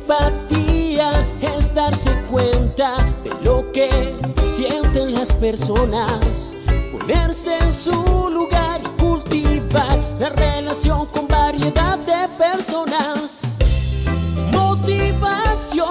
empatía es darse cuenta de lo que sienten las personas, ponerse en su lugar y cultivar la relación con variedad de personas. Motivación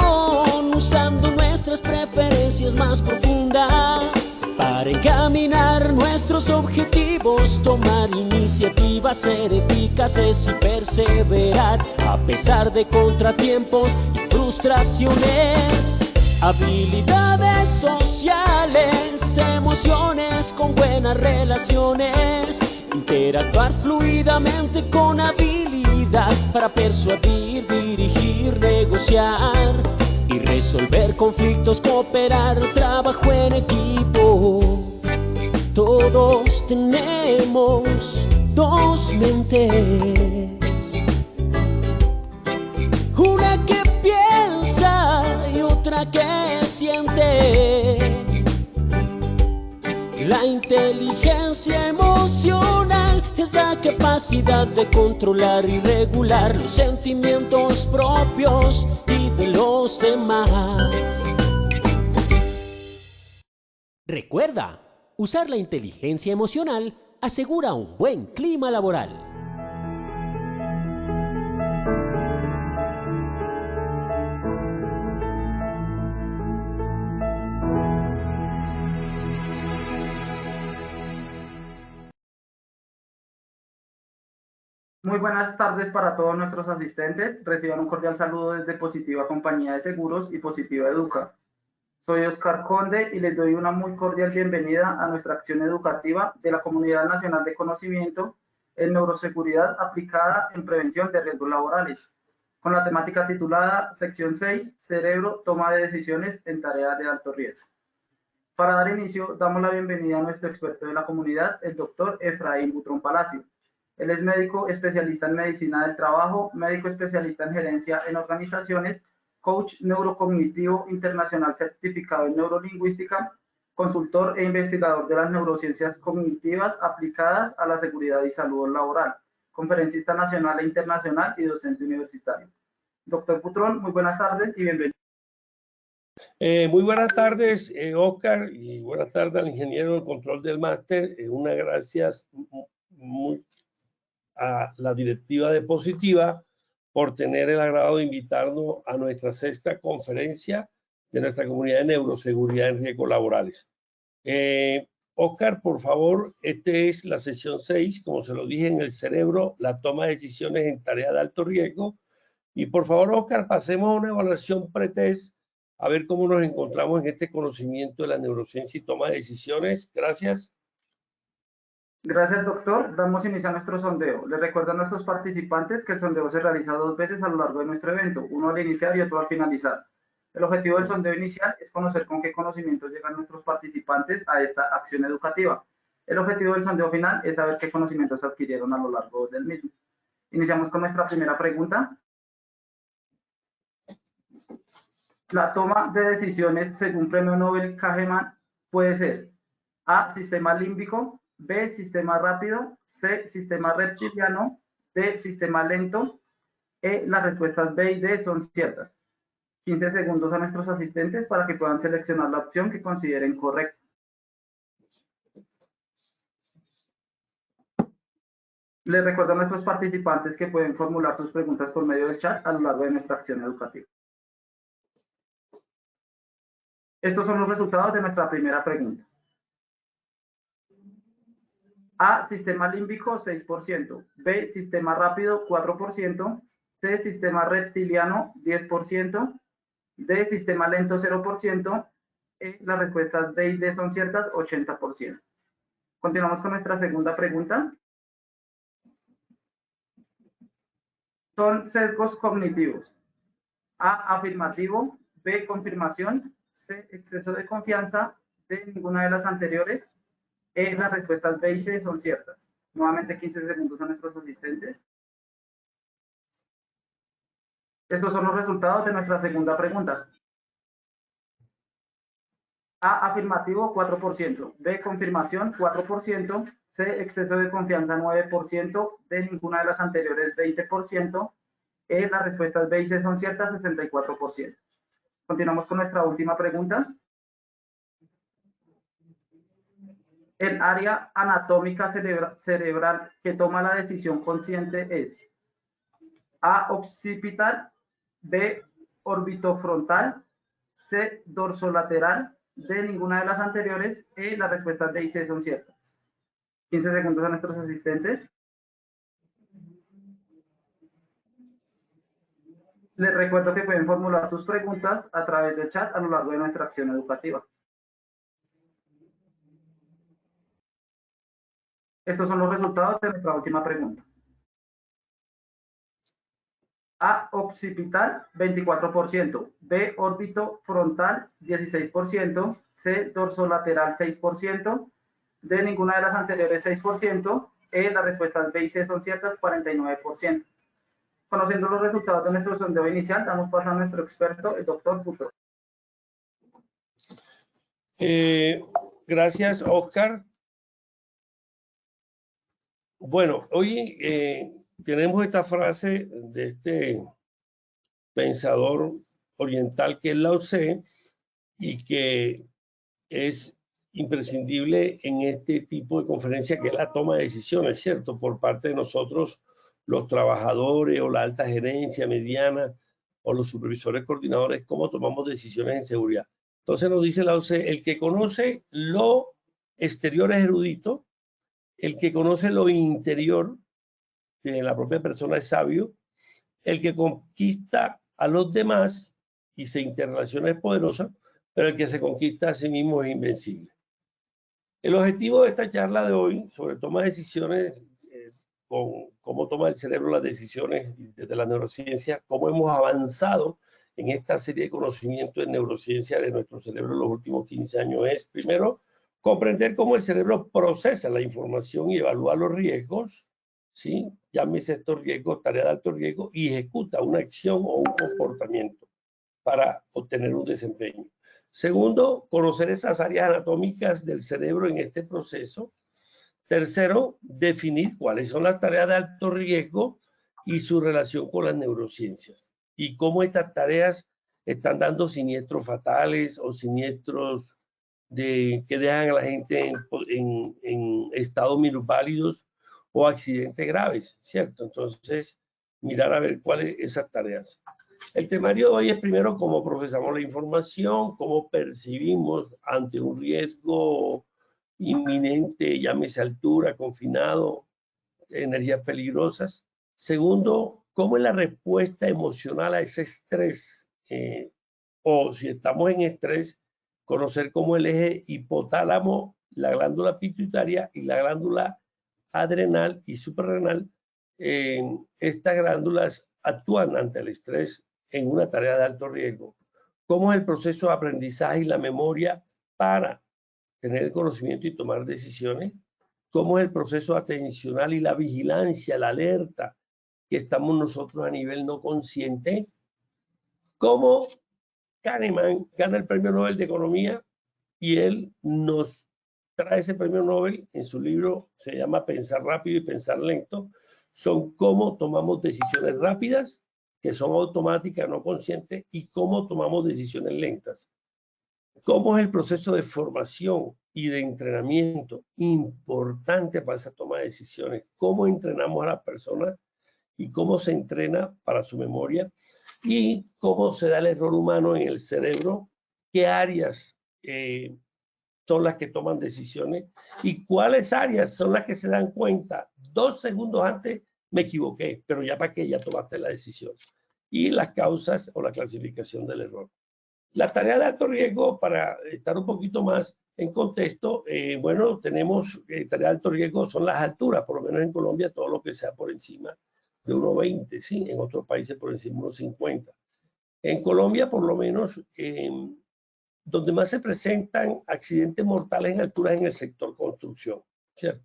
usando nuestras preferencias más profundas para encaminar nuestros objetivos, tomar iniciativas, ser eficaces y perseverar a pesar de contratiempos y frustraciones. Habilidades sociales, emociones con buenas relaciones, interactuar fluidamente con habilidad para persuadir, dirigir, negociar y resolver conflictos, cooperar, trabajo en equipo. Todos tenemos dos mentes, una que piensa y otra que siente. La inteligencia emocional es la capacidad de controlar y regular los sentimientos propios y de los demás. Recuerda, usar la inteligencia emocional asegura un buen clima laboral. Muy buenas tardes para todos nuestros asistentes. Reciban un cordial saludo desde Positiva Compañía de Seguros y Positiva Educa. Soy Oscar Conde y les doy una muy cordial bienvenida a nuestra acción educativa de la Comunidad Nacional de Conocimiento en Neuroseguridad aplicada en prevención de riesgos laborales, con la temática titulada Sección 6, Cerebro, toma de decisiones en tareas de alto riesgo. Para dar inicio, damos la bienvenida a nuestro experto de la comunidad, el doctor Efraín Butrón Palacio. Él es médico especialista en medicina del trabajo, médico especialista en gerencia en organizaciones, coach neurocognitivo internacional certificado en neurolingüística, consultor e investigador de las neurociencias cognitivas aplicadas a la seguridad y salud laboral, conferencista nacional e internacional y docente universitario. Doctor Butrón, muy buenas tardes y bienvenido. Muy buenas tardes, Oscar, y buenas tardes al ingeniero del control del máster. Unas gracias a la directiva de Positiva por tener el agrado de invitarnos a nuestra sexta conferencia de nuestra comunidad de neuroseguridad en riesgos laborales. Oscar, por favor, esta es la sesión 6, como se lo dije, en el cerebro, la toma de decisiones en tareas de alto riesgo. Y por favor, Oscar, pasemos a una evaluación pretest a ver cómo nos encontramos en este conocimiento de la neurociencia y toma de decisiones. Gracias. Gracias, doctor. Damos inicio a nuestro sondeo. Les recuerdo a nuestros participantes que el sondeo se realiza 2 veces a lo largo de nuestro evento, uno al iniciar y otro al finalizar. El objetivo del sondeo inicial es conocer con qué conocimientos llegan nuestros participantes a esta acción educativa. El objetivo del sondeo final es saber qué conocimientos adquirieron a lo largo del mismo. Iniciamos con nuestra primera pregunta. La toma de decisiones según Premio Nobel Kahneman puede ser A, sistema límbico, B, sistema rápido, C, sistema reptiliano, D, sistema lento. Las respuestas B y D son ciertas. 15 segundos a nuestros asistentes para que puedan seleccionar la opción que consideren correcta. Les recuerdo a nuestros participantes que pueden formular sus preguntas por medio del chat a lo largo de nuestra acción educativa. Estos son los resultados de nuestra primera pregunta. A, sistema límbico, 6%. B, sistema rápido, 4%. C, sistema reptiliano, 10%. D, sistema lento, 0%. Las respuestas B y D son ciertas, 80%. Continuamos con nuestra segunda pregunta. Son sesgos cognitivos. A, afirmativo. B, confirmación. C, exceso de confianza. D, ninguna de las anteriores. Las respuestas B y C son ciertas. Nuevamente 15 segundos a nuestros asistentes. Estos son los resultados de nuestra segunda pregunta. A, afirmativo, 4%. B, confirmación, 4%. C, exceso de confianza, 9%. D, ninguna de las anteriores, 20%. Las respuestas B y C son ciertas, 64%. Continuamos con nuestra última pregunta. El área anatómica cerebral que toma la decisión consciente es A, occipital, B, orbitofrontal, C, dorsolateral, D, ninguna de las anteriores, E, las respuestas D y C son ciertas. 15 segundos a nuestros asistentes. Les recuerdo que pueden formular sus preguntas a través del chat a lo largo de nuestra acción educativa. Estos son los resultados de nuestra última pregunta. A, occipital, 24%, B, órbito frontal, 16%, C, dorsolateral, 6%, D, ninguna de las anteriores, 6%, E, las respuestas B y C son ciertas, 49%. Conociendo los resultados de nuestro sondeo inicial, damos paso a nuestro experto, el doctor Puto. Gracias, Oscar. Bueno, hoy tenemos esta frase de este pensador oriental que es Lao Tse y que es imprescindible en este tipo de conferencia, que es la toma de decisiones, ¿cierto? Por parte de nosotros, los trabajadores o la alta gerencia mediana o los supervisores coordinadores, cómo tomamos decisiones en seguridad. Entonces nos dice Lao Tse, el que conoce lo exterior es erudito, el que conoce lo interior de la propia persona es sabio, el que conquista a los demás y se interrelaciona es poderoso, pero el que se conquista a sí mismo es invencible. El objetivo de esta charla de hoy sobre toma de decisiones, con cómo toma el cerebro las decisiones desde la neurociencia, cómo hemos avanzado en esta serie de conocimientos en neurociencia de nuestro cerebro en los últimos 15 años, es primero comprender cómo el cerebro procesa la información y evalúa los riesgos, ¿sí? Llámese estos riesgos, tarea de alto riesgo, y ejecuta una acción o un comportamiento para obtener un desempeño. Segundo, conocer esas áreas anatómicas del cerebro en este proceso. Tercero, definir cuáles son las tareas de alto riesgo y su relación con las neurociencias y cómo estas tareas están dando siniestros fatales o siniestros que dejan a la gente en estados minusválidos o accidentes graves, ¿cierto? Entonces, mirar a ver cuáles esas tareas. El temario de hoy es primero cómo procesamos la información, cómo percibimos ante un riesgo inminente, llámese altura, confinado, energías peligrosas. Segundo, cómo es la respuesta emocional a ese estrés, o si estamos en estrés, conocer cómo el eje hipotálamo, la glándula pituitaria y la glándula adrenal y suprarrenal, estas glándulas actúan ante el estrés en una tarea de alto riesgo. ¿Cómo es el proceso de aprendizaje y la memoria para tener el conocimiento y tomar decisiones? ¿Cómo es el proceso atencional y la vigilancia, la alerta que estamos nosotros a nivel no consciente? ¿Cómo Kahneman gana el premio Nobel de Economía y él nos trae ese premio Nobel en su libro, se llama Pensar rápido y pensar lento? Son cómo tomamos decisiones rápidas, que son automáticas, no conscientes, y cómo tomamos decisiones lentas. ¿Cómo es el proceso de formación y de entrenamiento importante para esa toma de decisiones? ¿Cómo entrenamos a las personas y cómo se entrena para su memoria? Y cómo se da el error humano en el cerebro, qué áreas son las que toman decisiones y cuáles áreas son las que se dan cuenta 2 segundos antes, me equivoqué, pero ya para qué, ya tomaste la decisión. Y las causas o la clasificación del error. La tarea de alto riesgo, para estar un poquito más en contexto, bueno, tenemos tarea de alto riesgo, son las alturas, por lo menos en Colombia, todo lo que sea por encima de 1,20, ¿sí? En otros países por encima de 1,50. En Colombia, por lo menos, donde más se presentan accidentes mortales en alturas en el sector construcción, ¿cierto?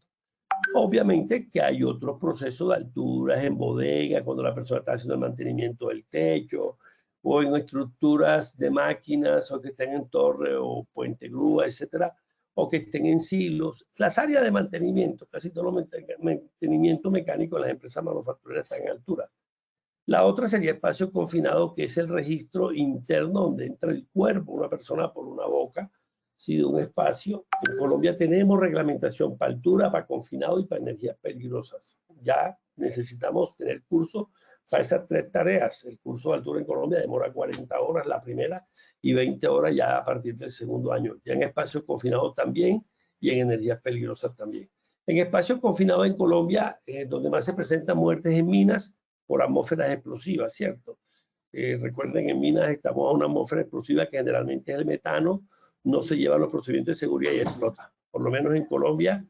Obviamente que hay otros procesos de alturas en bodega, cuando la persona está haciendo el mantenimiento del techo, o en estructuras de máquinas, o que estén en torre o puente grúa, etcétera, o que estén en silos. Las áreas de mantenimiento, casi todo el mantenimiento mecánico en las empresas manufactureras están en altura. La otra sería espacio confinado, que es el registro interno donde entra el cuerpo, una persona por una boca, ¿sí? De un espacio. En Colombia tenemos reglamentación para altura, para confinado y para energías peligrosas. Ya necesitamos tener curso para esas 3 tareas. El curso de altura en Colombia demora 40 horas la primera y 20 horas ya a partir del segundo año. Ya en espacios confinados también y en energías peligrosas también. En espacios confinados en Colombia, donde más se presentan muertes en minas por atmósferas explosivas, ¿cierto? Recuerden, en minas estamos a una atmósfera explosiva que generalmente es el metano, no se llevan los procedimientos de seguridad y explota. Por lo menos en Colombia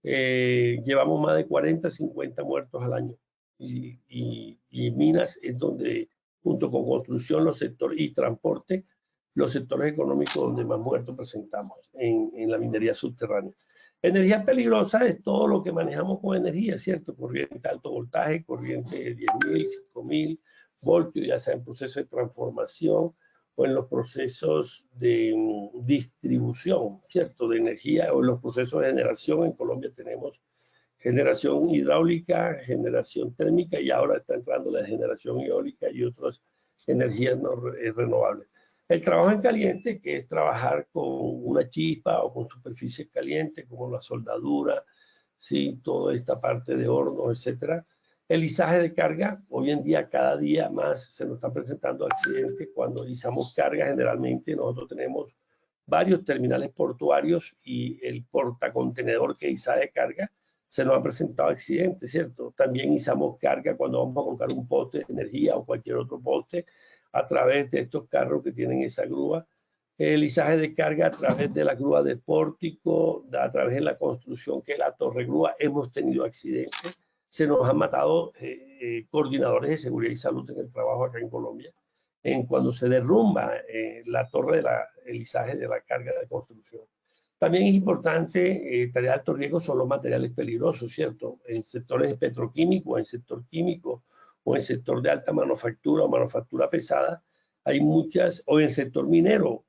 llevamos más de 40, 50 muertos al año. Y minas es donde, junto con construcción los sectores, y transporte, los sectores económicos donde más muertos presentamos en la minería subterránea. Energía peligrosa es todo lo que manejamos con energía, ¿cierto? Corriente de alto voltaje, corriente de 10.000, 5.000 voltios, ya sea en procesos de transformación o en los procesos de distribución, ¿cierto? De energía o en los procesos de generación. En Colombia tenemos generación hidráulica, generación térmica y ahora está entrando la generación eólica y otras energías no renovables. El trabajo en caliente, que es trabajar con una chispa o con superficies calientes, como la soldadura, ¿sí? Toda esta parte de hornos, etcétera. El izaje de carga, hoy en día cada día más se nos están presentando accidentes cuando izamos carga. Generalmente nosotros tenemos varios terminales portuarios y el portacontenedor que iza de carga, se nos han presentado accidentes, ¿cierto? También izamos carga cuando vamos a colocar un poste de energía o cualquier otro poste a través de estos carros que tienen esa grúa. El izaje de carga a través de la grúa de pórtico, a través de la construcción que es la torre grúa, hemos tenido accidentes. Se nos han matado coordinadores de seguridad y salud en el trabajo acá en Colombia, cuando se derrumba la torre el izaje de la carga de construcción. También es importante, tarea de alto riesgo son los materiales peligrosos, ¿cierto? En sectores petroquímicos, en sector químico o en sector de alta manufactura o manufactura pesada, hay muchas, o en el sector minero,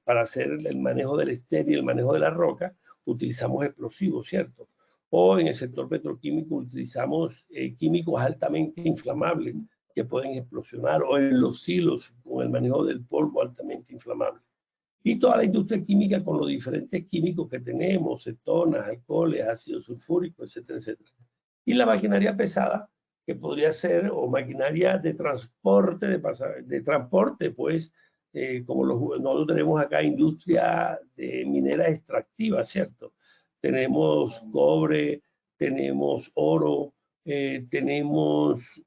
para hacer el manejo del estéreo y el manejo de la roca, utilizamos explosivos, ¿cierto? O en el sector petroquímico utilizamos químicos altamente inflamables que pueden explosionar, o en los silos con el manejo del polvo altamente inflamable. Y toda la industria química con los diferentes químicos que tenemos, cetonas, alcoholes, ácido sulfúrico, etcétera, etcétera. Y la maquinaria pesada, que podría ser, o maquinaria de transporte, pues, como nosotros tenemos acá industria de minera extractiva, ¿cierto? Tenemos cobre, tenemos oro, tenemos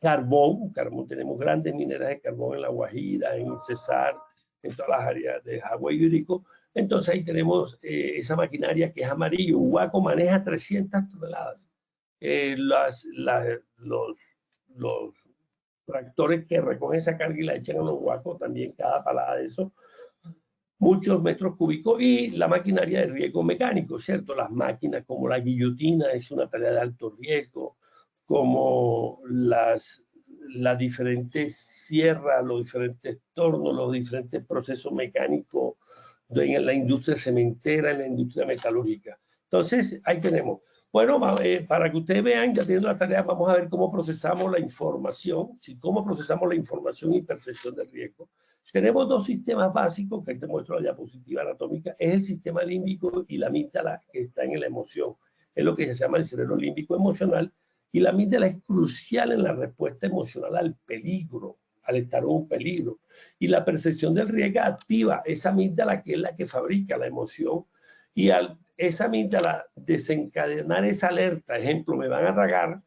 carbón, tenemos grandes mineras de carbón en La Guajira, en Cesar, en todas las áreas de agua hídrico. Entonces ahí tenemos esa maquinaria que es amarillo. Un huaco maneja 300 toneladas. Los tractores que recogen esa carga y la echan a los huacos, también cada palada de eso, muchos metros cúbicos. Y la maquinaria de riesgo mecánico, ¿cierto? Las máquinas como la guillotina es una tarea de alto riesgo, como las diferentes sierras, los diferentes tornos, los diferentes procesos mecánicos en la industria cementera, en la industria metalúrgica. Entonces, ahí tenemos. Bueno, para que ustedes vean, ya teniendo la tarea, vamos a ver cómo procesamos la información, cómo procesamos la información y percepción del riesgo. Tenemos 2 sistemas básicos, que te muestro la diapositiva anatómica, es el sistema límbico y la amígdala, que está en la emoción. Es lo que se llama el cerebro límbico emocional, y la amígdala es crucial en la respuesta emocional al peligro, al estar en un peligro. Y la percepción del riesgo activa esa amígdala, que es la que fabrica la emoción, y al esa amígdala desencadenar esa alerta, ejemplo, me van a tragar,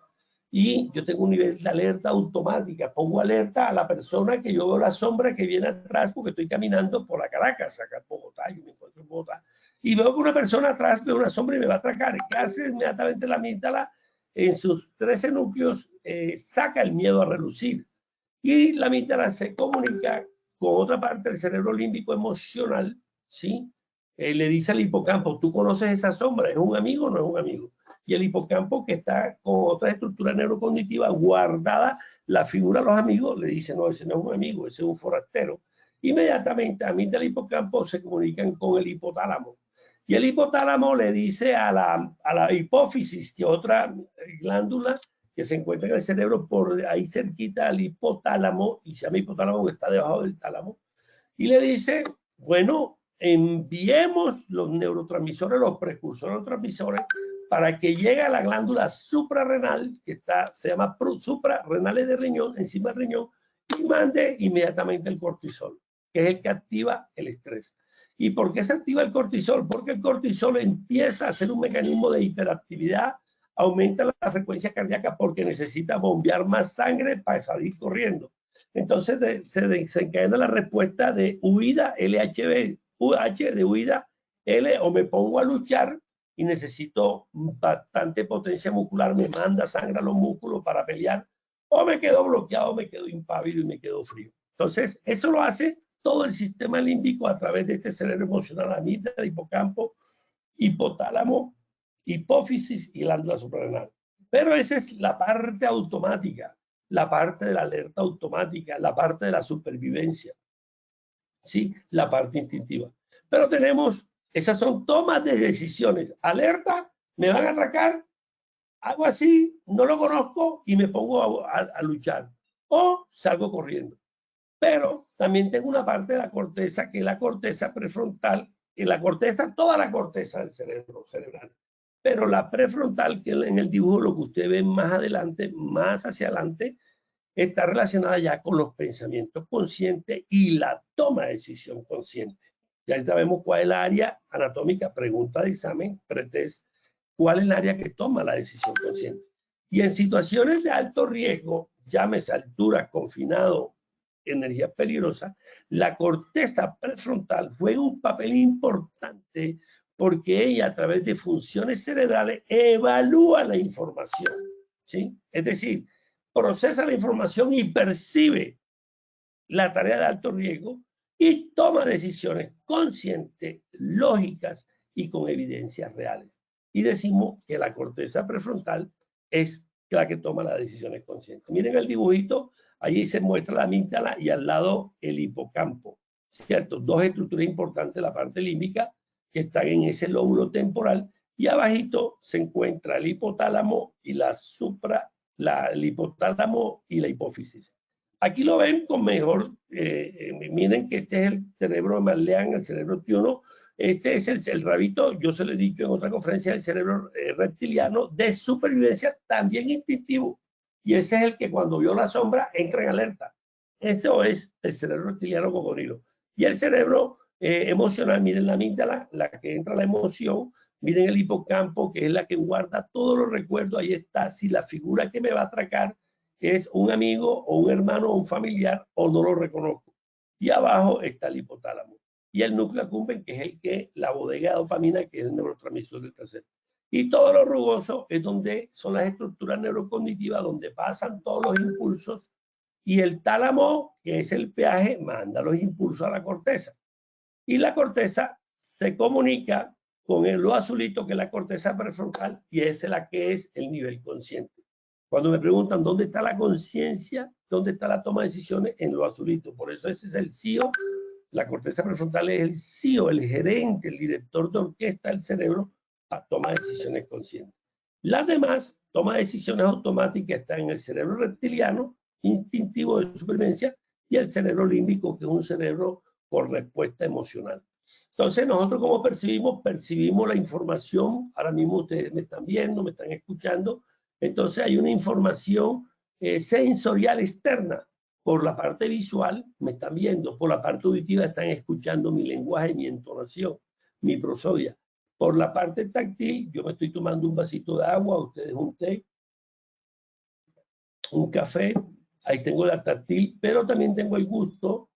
y yo tengo un nivel de alerta automática, pongo alerta a la persona que yo veo la sombra que viene atrás, porque estoy caminando por la Caracas, acá en Bogotá, yo me encuentro en Bogotá, y veo que una persona atrás ve una sombra y me va a atracar. ¿Qué hace inmediatamente la amígdala? En sus 13 núcleos saca el miedo a relucir, y la amígdala se comunica con otra parte del cerebro límbico emocional, ¿sí? Le dice al hipocampo, tú conoces esa sombra, ¿es un amigo o no es un amigo? Y el hipocampo, que está con otra estructura neurocognitiva guardada, la figura de los amigos, le dice, no, ese no es un amigo, ese es un forastero. Inmediatamente a mí del hipocampo se comunican con el hipotálamo. Y el hipotálamo le dice a la hipófisis, que es otra glándula, que que se encuentra en el cerebro por ahí cerquita al hipotálamo, y se llama hipotálamo porque está debajo del tálamo, y le dice, bueno, enviemos los neurotransmisores, los precursores neurotransmisores, para que llegue a la glándula suprarrenal, que se llama suprarrenales de riñón, encima del riñón, y mande inmediatamente el cortisol, que es el que activa el estrés. ¿Y por qué se activa el cortisol? Porque el cortisol empieza a ser un mecanismo de hiperactividad, aumenta la frecuencia cardíaca porque necesita bombear más sangre para salir corriendo. Entonces se desencadena la respuesta de huida, LHB, UH de huida, L, o me pongo a luchar y necesito bastante potencia muscular, me manda sangre a los músculos para pelear, o me quedo bloqueado, me quedo impávido y me quedo frío. Entonces, eso lo hace todo el sistema límbico a través de este cerebro emocional, amígdala, hipocampo, hipotálamo, hipófisis y glándula suprarrenal. Pero esa es la parte automática, la parte de la alerta automática, la parte de la supervivencia, ¿sí? La parte instintiva. Pero tenemos, esas son tomas de decisiones. Alerta, me van a atracar, hago así, no lo conozco y me pongo a luchar. O salgo corriendo. Pero también tengo una parte de la corteza, que es la corteza prefrontal, y la corteza, toda la corteza del cerebro, cerebral. Pero la prefrontal, que en el dibujo lo que usted ve más adelante, más hacia adelante, está relacionada ya con los pensamientos conscientes y la toma de decisión consciente. Ya ahí sabemos cuál es el área anatómica, pregunta de examen, pretest, cuál es el área que toma la decisión consciente. Y en situaciones de alto riesgo, llámese altura, confinado, energía peligrosa, la corteza prefrontal juega un papel importante porque ella a través de funciones cerebrales evalúa la información, ¿sí? Es decir, procesa la información y percibe la tarea de alto riesgo y toma decisiones conscientes, lógicas y con evidencias reales. Y decimos que la corteza prefrontal es la que toma las decisiones conscientes. Miren el dibujito, allí se muestra la amígdala y al lado el hipocampo, ¿cierto? Dos estructuras importantes, la parte límbica, que están en ese lóbulo temporal, y abajito se encuentra el hipotálamo y el hipotálamo y la hipófisis. Aquí lo ven con mejor, miren que este es el cerebro de Marlean, el cerebro T1, este es el rabito, yo se lo he dicho en otra conferencia, el cerebro reptiliano de supervivencia, también instintivo, y ese es el que cuando vio la sombra entra en alerta. Eso es el cerebro reptiliano cocodrilo. Y el cerebro emocional, miren la amígdala, la que entra la emoción, miren el hipocampo, que es la que guarda todos los recuerdos, ahí está, si la figura que me va a atracar es un amigo o un hermano o un familiar o no lo reconozco. Y abajo está el hipotálamo. Y el núcleo accumbens, que es el que, la bodega de dopamina, que es el neurotransmisor del placer. Y todo lo rugoso es donde son las estructuras neurocognitivas, donde pasan todos los impulsos, y el tálamo, que es el peaje, manda los impulsos a la corteza. Y la corteza se comunica con lo azulito, que es la corteza prefrontal, y esa es la que es el nivel consciente. Cuando me preguntan dónde está la conciencia, dónde está la toma de decisiones, en lo azulito. Por eso ese es el CEO. La corteza prefrontal es el CEO, el gerente, el director de orquesta del cerebro para tomar decisiones conscientes. Las demás, toma de decisiones automáticas, están en el cerebro reptiliano, instintivo de supervivencia, y el cerebro límbico, que es un cerebro con respuesta emocional. Entonces, nosotros como percibimos la información. Ahora mismo ustedes me están viendo, me están escuchando. Entonces, hay una información sensorial externa. Por la parte visual me están viendo, por la parte auditiva están escuchando mi lenguaje, mi entonación, mi prosodia. Por la parte táctil, yo me estoy tomando un vasito de agua, ustedes un té, un café, ahí tengo la táctil, pero también tengo el gusto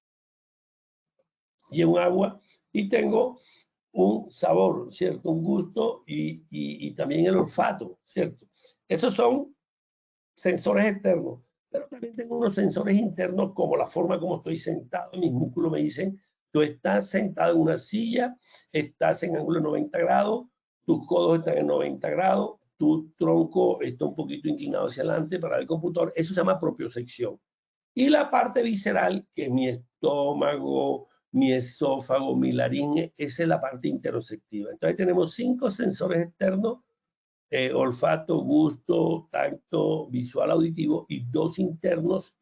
y un agua, y tengo un sabor, ¿cierto? Un gusto y también el olfato, ¿cierto? Esos son sensores externos. Pero también tengo unos sensores internos, como la forma como estoy sentado. Mis músculos me dicen, tú estás sentado en una silla, estás en ángulo de 90 grados, tus codos están en 90 grados, tu tronco está un poquito inclinado hacia adelante para el computador. Eso se llama propiocepción. Y la parte visceral, que es mi estómago, mi esófago, mi laringe, esa es la parte interoceptiva. Entonces tenemos 5 sensores externos olfato, gusto, tacto, visual, auditivo, y dos internos,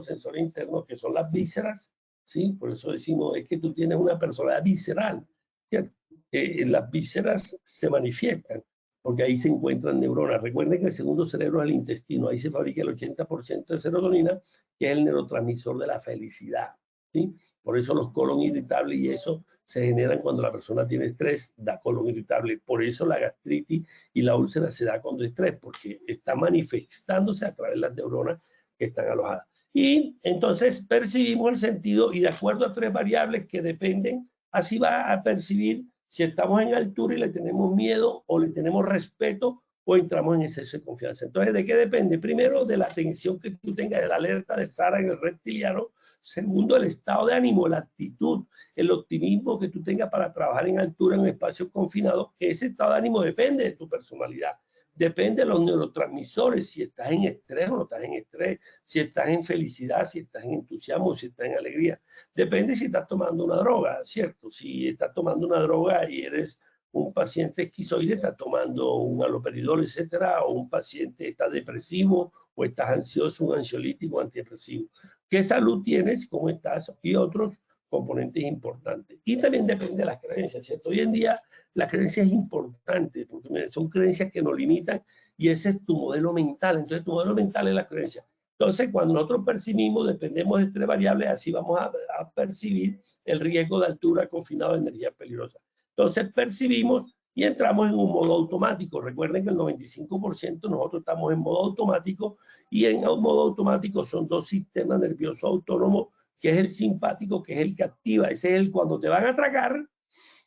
sensores internos, que son las vísceras, ¿sí? Por eso decimos, es que tú tienes una personalidad visceral, ¿cierto? Las vísceras se manifiestan, porque ahí se encuentran neuronas. Recuerden que el segundo cerebro es el intestino, ahí se fabrica el 80% de serotonina, que es el neurotransmisor de la felicidad, ¿sí? Por eso los colon irritables y eso se generan cuando la persona tiene estrés, da colon irritable. Por eso la gastritis y la úlcera se da cuando hay estrés, porque está manifestándose a través de las neuronas que están alojadas. Y entonces percibimos el sentido y de acuerdo a tres variables que dependen, así va a percibir si estamos en altura y le tenemos miedo o le tenemos respeto o entramos en exceso de confianza. Entonces, ¿de qué depende? Primero, de la atención que tú tengas, de la alerta del SARA en el reptiliano. Segundo, el estado de ánimo, la actitud, el optimismo que tú tengas para trabajar en altura en un espacio confinado. Ese estado de ánimo depende de tu personalidad. Depende de los neurotransmisores, si estás en estrés o no estás en estrés, si estás en felicidad, si estás en entusiasmo, si estás en alegría. Depende si estás tomando una droga, ¿cierto? Si estás tomando una droga y eres un paciente esquizoide, estás tomando un haloperidol, etcétera, o un paciente está depresivo o estás ansioso, un ansiolítico, antidepresivo. ¿Qué salud tienes? ¿Cómo estás? Y otros componentes importantes. Y también depende de las creencias, ¿cierto? Hoy en día la creencia es importante porque son creencias que nos limitan y ese es tu modelo mental. Entonces tu modelo mental es la creencia. Entonces cuando nosotros percibimos, dependemos de tres variables, así vamos a percibir el riesgo de altura confinado de energía peligrosa. Entonces percibimos y entramos en un modo automático. Recuerden que el 95% nosotros estamos en modo automático y en un modo automático son dos sistemas nerviosos autónomos, que es el simpático, que es el que activa. Ese es el cuando te van a atracar,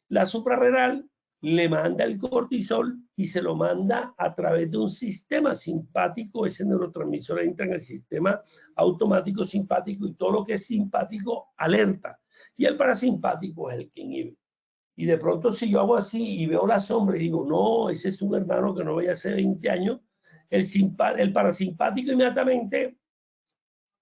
la suprarrenal le manda el cortisol y se lo manda a través de un sistema simpático. Ese neurotransmisor entra en el sistema automático simpático y todo lo que es simpático alerta. Y el parasimpático es el que inhibe. Y de pronto si yo hago así y veo la sombra y digo, no, ese es un hermano que no veía hace 20 años, el parasimpático inmediatamente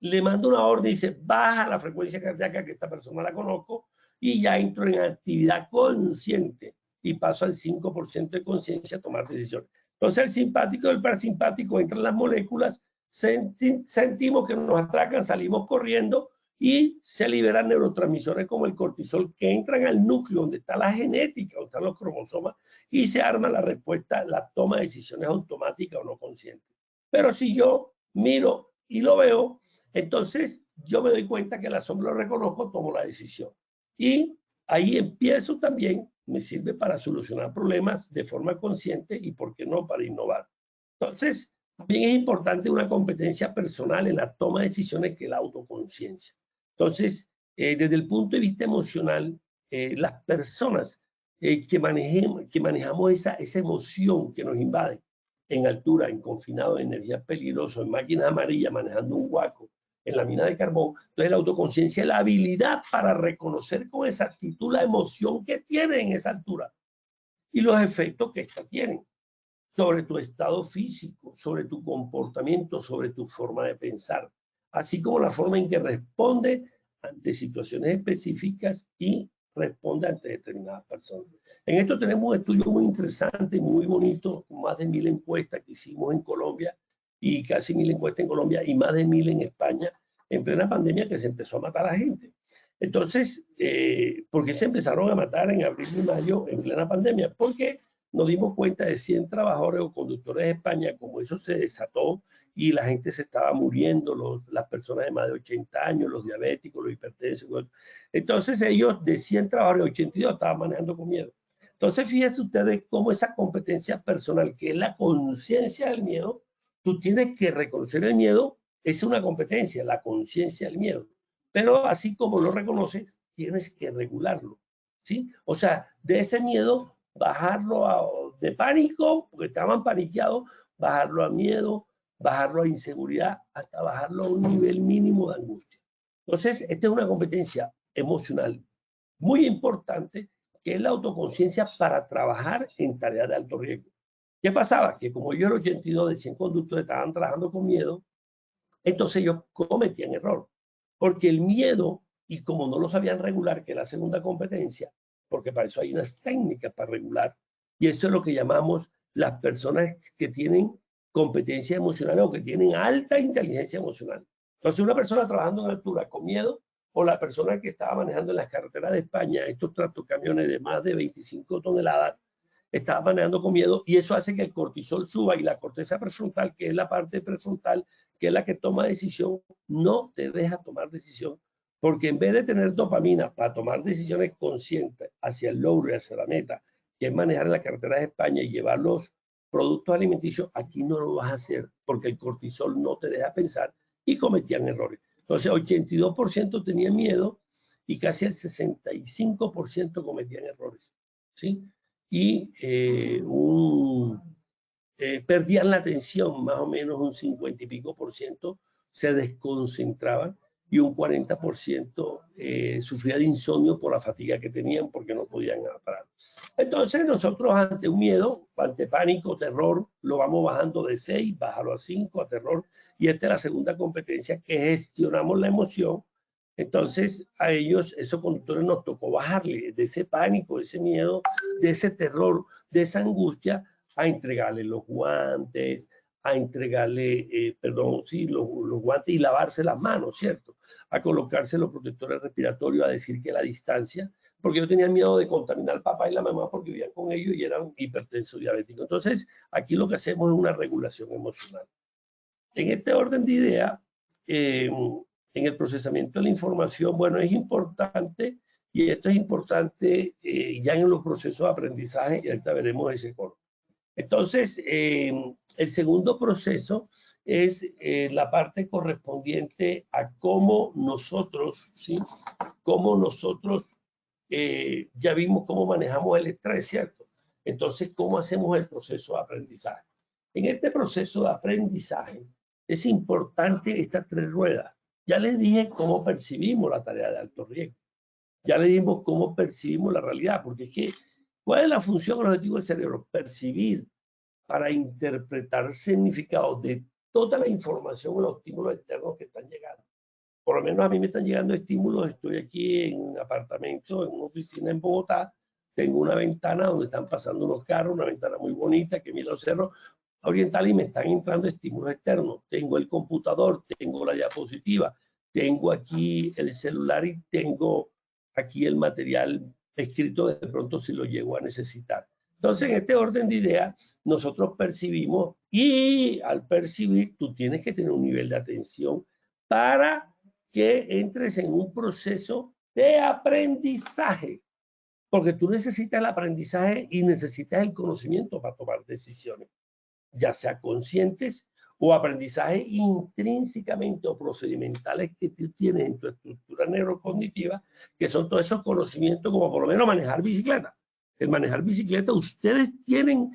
le manda una orden y dice, baja la frecuencia cardíaca, que esta persona la conozco, y ya entro en actividad consciente y paso al 5% de conciencia a tomar decisiones. Entonces el simpático y el parasimpático entran las moléculas, sentimos que nos atracan, salimos corriendo y se liberan neurotransmisores como el cortisol que entran al núcleo donde está la genética, donde están los cromosomas y se arma la respuesta, la toma de decisiones automáticas o no conscientes. Pero si yo miro y lo veo, entonces yo me doy cuenta que la sombra lo reconozco, tomo la decisión. Y ahí empiezo también, me sirve para solucionar problemas de forma consciente y, ¿por qué no?, para innovar. Entonces, también es importante una competencia personal en la toma de decisiones, que es la autoconciencia. Entonces, desde el punto de vista emocional, las personas que manejamos esa emoción que nos invade en altura, en confinado, en energía peligrosa, en máquinas amarillas, manejando un huaco, en la mina de carbón. Entonces la autoconciencia es la habilidad para reconocer con exactitud la emoción que tiene en esa altura y los efectos que ésta tiene sobre tu estado físico, sobre tu comportamiento, sobre tu forma de pensar, así como la forma en que responde ante situaciones específicas y responde ante determinadas personas. En esto tenemos un estudio muy interesante, muy bonito, más de 1000 encuestas que hicimos en Colombia y casi 1000 encuestas en Colombia y más de 1000 en España, en plena pandemia, que se empezó a matar a la gente. Entonces, ¿por qué se empezaron a matar en abril y mayo en plena pandemia? Porque nos dimos cuenta de 100 trabajadores o conductores de España, como eso se desató y la gente se estaba muriendo, las personas de más de 80 años, los diabéticos, los hipertensos. Entonces ellos de 100 trabajadores, 82 estaban manejando con miedo. Entonces fíjense ustedes cómo esa competencia personal, que es la conciencia del miedo, tú tienes que reconocer el miedo, es una competencia, la conciencia del miedo. Pero así como lo reconoces, tienes que regularlo, ¿sí? O sea, de ese miedo, bajarlo de pánico, porque estaban paniqueados, bajarlo a miedo, bajarlo a inseguridad, hasta bajarlo a un nivel mínimo de angustia. Entonces, esta es una competencia emocional muy importante, que es la autoconciencia para trabajar en tareas de alto riesgo. ¿Qué pasaba? Que como yo el 82 de 100 conductores estaban trabajando con miedo, entonces ellos cometían error. Porque el miedo, y como no lo sabían regular, que es la segunda competencia, porque para eso hay unas técnicas para regular, y eso es lo que llamamos las personas que tienen competencia emocional o que tienen alta inteligencia emocional. Entonces, una persona trabajando en altura con miedo, o la persona que estaba manejando en las carreteras de España estos tractocamiones de más de 25 toneladas, estaba manejando con miedo, y eso hace que el cortisol suba, y la corteza prefrontal, que es la parte prefrontal, que es la que toma decisión, no te deja tomar decisión, porque en vez de tener dopamina para tomar decisiones conscientes hacia el logro y hacia la meta, que es manejar en la carretera de España y llevar los productos alimenticios, aquí no lo vas a hacer, porque el cortisol no te deja pensar, y cometían errores. Entonces, 82% tenían miedo y casi el 65% cometían errores, ¿sí? Y perdían la atención, más o menos un 50 y pico por ciento se desconcentraban, y un 40% sufría de insomnio por la fatiga que tenían, porque no podían parar. Entonces nosotros, ante un miedo, ante pánico, terror, lo vamos bajando de 6, bájalo a 5, a terror, y esta es la segunda competencia, que gestionamos la emoción. Entonces a ellos, esos conductores, nos tocó bajarle de ese pánico, de ese miedo, de ese terror, de esa angustia, a entregarle los guantes, a entregarle, los guantes, y lavarse las manos, ¿cierto? A colocarse los protectores respiratorios, a decir que la distancia, porque yo tenía miedo de contaminar al papá y la mamá porque vivían con ellos y eran hipertensos diabéticos. Entonces, aquí lo que hacemos es una regulación emocional. En este orden de idea, en el procesamiento de la información, bueno, es importante, y esto es importante ya en los procesos de aprendizaje, y ahorita veremos ese corte. Entonces, el segundo proceso es la parte correspondiente a cómo nosotros, ¿sí? Cómo nosotros ya vimos cómo manejamos el estrés, ¿cierto? Entonces, ¿cómo hacemos el proceso de aprendizaje? En este proceso de aprendizaje es importante estas 3 ruedas. Ya les dije cómo percibimos la tarea de alto riesgo. Ya le dimos cómo percibimos la realidad, porque es que, ¿cuál es la función, el objetivo del cerebro? Percibir, para interpretar significados de toda la información o los estímulos externos que están llegando. Por lo menos a mí me están llegando estímulos. Estoy aquí en un apartamento, en una oficina en Bogotá. Tengo una ventana donde están pasando unos carros, una ventana muy bonita que mira los cerros orientales, y me están entrando estímulos externos. Tengo el computador, tengo la diapositiva, tengo aquí el celular, y tengo aquí el material escrito de pronto si lo llego a necesitar. Entonces, en este orden de ideas, nosotros percibimos, y al percibir, tú tienes que tener un nivel de atención para que entres en un proceso de aprendizaje, porque tú necesitas el aprendizaje y necesitas el conocimiento para tomar decisiones, ya sea conscientes o aprendizaje intrínsecamente o procedimentales que tú tienes en tu estructura neurocognitiva, que son todos esos conocimientos, como por lo menos manejar bicicleta. El manejar bicicleta, ustedes tienen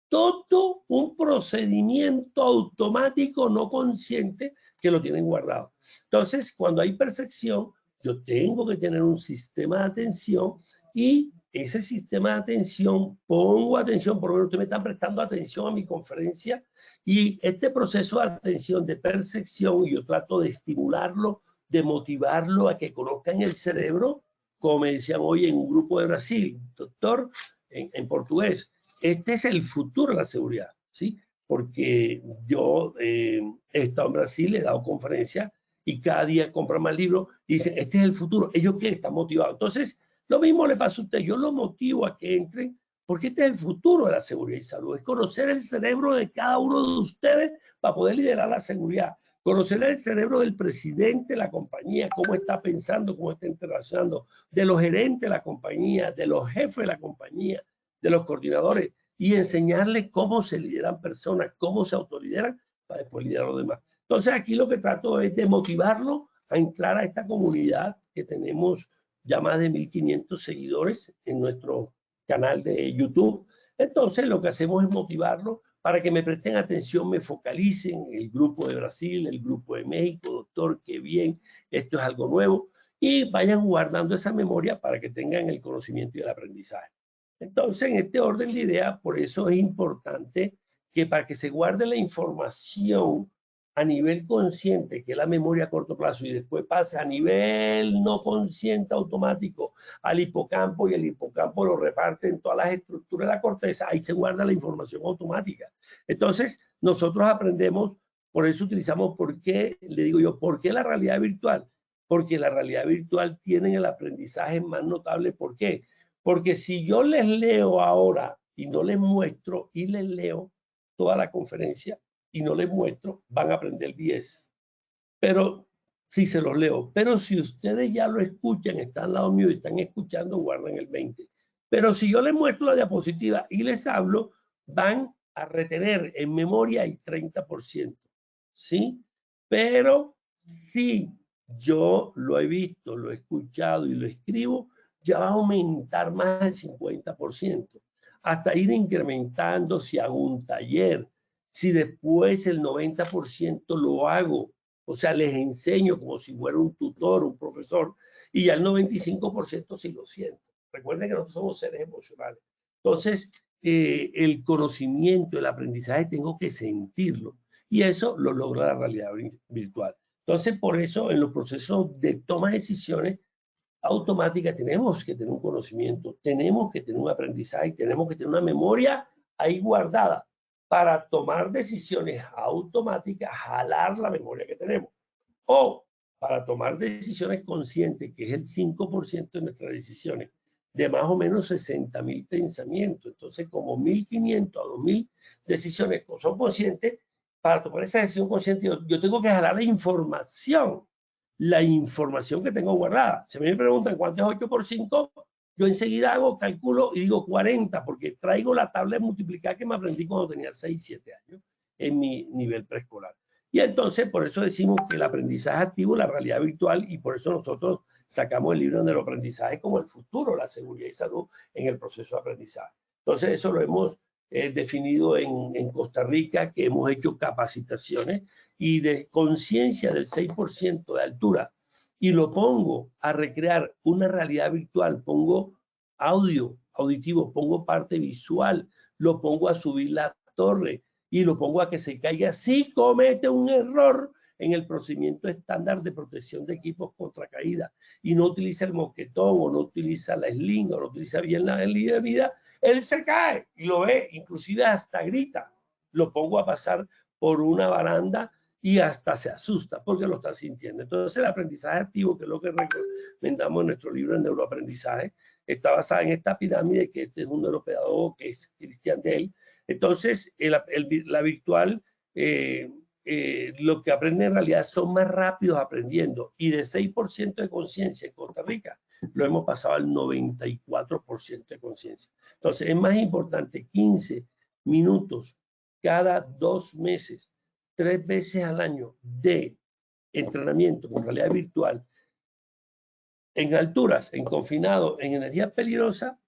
todo un procedimiento automático no consciente que lo tienen guardado. Entonces, cuando hay percepción, yo tengo que tener un sistema de atención, y ese sistema de atención, pongo atención, por lo menos ustedes me están prestando atención a mi conferencia, y este proceso de atención, de percepción, yo trato de estimularlo, de motivarlo a que conozcan el cerebro, como me decían hoy en un grupo de Brasil, doctor, en portugués. Este es el futuro de la seguridad, ¿sí? Porque yo he estado en Brasil, he dado conferencias, y cada día compran más libros y dicen, este es el futuro. Ellos quieren estar motivados. Entonces, lo mismo le pasa a usted. Yo lo motivo a que entren, porque este es el futuro de la seguridad y salud. Es conocer el cerebro de cada uno de ustedes para poder liderar la seguridad. Conocer el cerebro del presidente de la compañía, cómo está pensando, cómo está interaccionando, de los gerentes de la compañía, de los jefes de la compañía, de los coordinadores, y enseñarles cómo se lideran personas, cómo se autolideran, para después liderar a los demás. Entonces, aquí lo que trato es de motivarlo a entrar a esta comunidad, que tenemos ya más de 1.500 seguidores en nuestro canal de YouTube. Entonces, lo que hacemos es motivarlo para que me presten atención, me focalicen, el grupo de Brasil, el grupo de México, doctor, qué bien, esto es algo nuevo, y vayan guardando esa memoria para que tengan el conocimiento y el aprendizaje. Entonces, en este orden de ideas, por eso es importante que, para que se guarde la información a nivel consciente, que es la memoria a corto plazo, y después pasa a nivel no consciente automático al hipocampo, y el hipocampo lo reparte en todas las estructuras de la corteza, ahí se guarda la información automática. Entonces, nosotros aprendemos, por eso utilizamos, ¿por qué? Le digo yo, ¿por qué la realidad virtual? Porque la realidad virtual tiene el aprendizaje más notable. ¿Por qué? Porque si yo les leo ahora y no les muestro y les leo toda la conferencia y no les muestro, van a aprender 10. Pero si se los leo, pero si ustedes ya lo escuchan, están al lado mío y están escuchando, guardan el 20. Pero si yo les muestro la diapositiva y les hablo, van a retener en memoria el 30%. ¿Sí? Pero si yo lo he visto, lo he escuchado y lo escribo, ya va a aumentar más del 50%, hasta ir incrementando si hago un taller, si después el 90% lo hago, o sea, les enseño como si fuera un tutor, un profesor, y ya el 95% sí lo siento. Recuerden que nosotros somos seres emocionales. Entonces, el conocimiento, el aprendizaje, tengo que sentirlo. Y eso lo logra la realidad virtual. Entonces, por eso, en los procesos de toma de decisiones automáticas, tenemos que tener un conocimiento, tenemos que tener un aprendizaje, tenemos que tener una memoria ahí guardada para tomar decisiones automáticas, jalar la memoria que tenemos. O para tomar decisiones conscientes, que es el 5% de nuestras decisiones, de más o menos 60.000 pensamientos. Entonces, como 1.500 a 2.000 decisiones son conscientes, para tomar esa decisión consciente, yo tengo que jalar la información que tengo guardada. Si me preguntan cuánto es 8 por 5, yo enseguida hago, calculo y digo 40, porque traigo la tabla de multiplicar que me aprendí cuando tenía 6, 7 años en mi nivel preescolar. Y entonces, por eso decimos que el aprendizaje activo, la realidad virtual, y por eso nosotros sacamos el libro del aprendizaje como el futuro, la seguridad y salud en el proceso de aprendizaje. Entonces, eso lo hemos definido en Costa Rica, que hemos hecho capacitaciones y de conciencia del 6% de altura, y lo pongo a recrear una realidad virtual, pongo audio, auditivo, pongo parte visual, lo pongo a subir la torre y lo pongo a que se caiga si comete un error en el procedimiento estándar de protección de equipos contra caída y no utiliza el mosquetón o no utiliza la sling o no utiliza bien la línea de vida, él se cae y lo ve, inclusive hasta grita. Lo pongo a pasar por una baranda y hasta se asusta porque lo está sintiendo. Entonces el aprendizaje activo, que es lo que recomendamos en nuestro libro de neuroaprendizaje, está basada en esta pirámide, que este es un neuropedagogo que es Christian Dell. Entonces la virtual, lo que aprende en realidad son más rápidos aprendiendo, y de 6% de conciencia en Costa Rica lo hemos pasado al 94% de conciencia. Entonces es más importante 15 minutos cada 2 meses, 3 veces al año de entrenamiento con realidad virtual en alturas, en confinado, en energía peligrosa,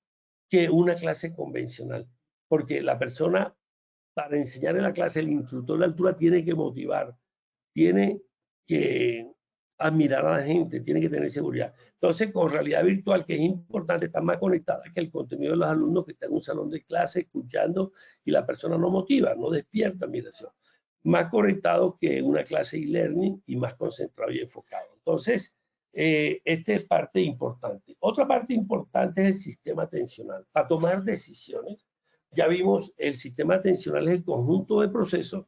que una clase convencional. Porque la persona, para enseñar en la clase, el instructor de altura tiene que motivar, tiene que admirar a la gente, tiene que tener seguridad. Entonces, con realidad virtual, que es importante, está más conectada que el contenido de los alumnos que están en un salón de clase escuchando y la persona no motiva, no despierta admiración. Más conectado que una clase e-learning y más concentrado y enfocado. Entonces, esta es parte importante. Otra parte importante es el sistema atencional. Para tomar decisiones, ya vimos, el sistema atencional es el conjunto de procesos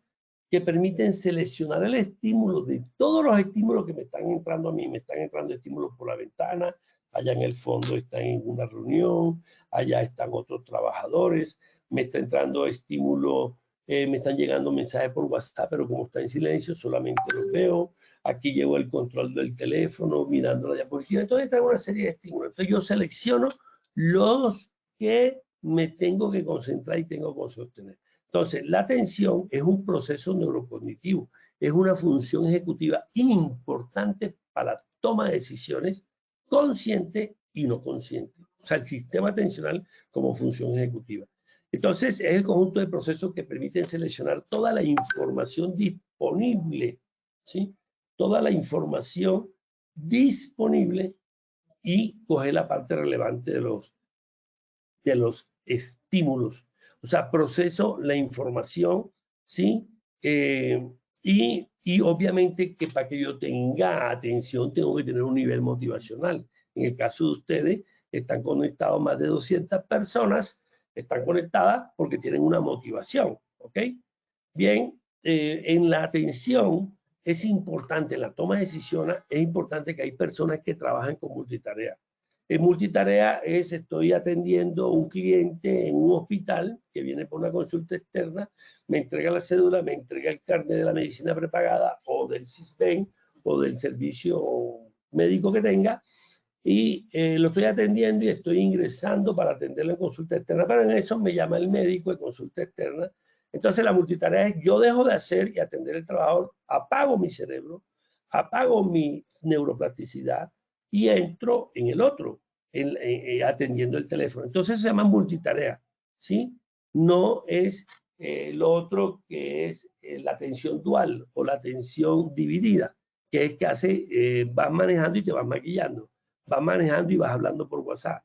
que permiten seleccionar el estímulo de todos los estímulos que me están entrando a mí. Me están entrando estímulos por la ventana, allá en el fondo están en una reunión, allá están otros trabajadores, me está entrando estímulo, me están llegando mensajes por WhatsApp, pero como está en silencio solamente los veo. Aquí llevo el control del teléfono mirando la diapositiva. Entonces traigo una serie de estímulos. Entonces yo selecciono los que me tengo que concentrar y tengo que sostener. Entonces, la atención es un proceso neurocognitivo, es una función ejecutiva importante para la toma de decisiones consciente y no consciente. O sea, el sistema atencional como función ejecutiva. Entonces, es el conjunto de procesos que permiten seleccionar toda la información disponible, ¿sí? Toda la información disponible y coger la parte relevante de los estímulos. O sea, proceso la información, ¿sí? Y Y obviamente que para que yo tenga atención tengo que tener un nivel motivacional. En el caso de ustedes, están conectados más de 200 personas, están conectadas porque tienen una motivación, ¿ok? Bien, en la atención es importante, en la toma de decisiones, es importante que hay personas que trabajan con multitarea. En multitarea estoy atendiendo a un cliente en un hospital que viene por una consulta externa, me entrega la cédula, me entrega el carnet de la medicina prepagada o del CISBEN o del servicio médico que tenga, y lo estoy atendiendo y estoy ingresando para atenderlo en consulta externa, pero en eso me llama el médico de consulta externa. Entonces la multitarea es yo dejo de hacer y atender el trabajador, apago mi cerebro, apago mi neuroplasticidad y entro en el otro, atendiendo el teléfono. Entonces se llama multitarea, ¿sí? No es lo otro que es la atención dual o la atención dividida, que es que hace, vas manejando y te vas maquillando, vas manejando y vas hablando por WhatsApp.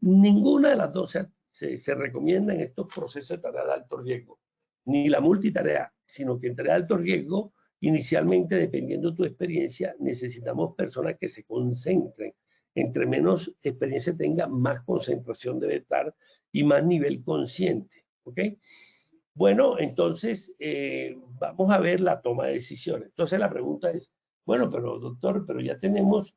Ninguna de las dos se recomienda en estos procesos de tarea de alto riesgo, ni la multitarea, sino que en tarea de alto riesgo, inicialmente, dependiendo de tu experiencia, necesitamos personas que se concentren. Entre menos experiencia tenga, más concentración debe estar y más nivel consciente, ¿ok? Bueno, entonces vamos a ver la toma de decisiones. Entonces la pregunta es, bueno, pero doctor, pero ya tenemos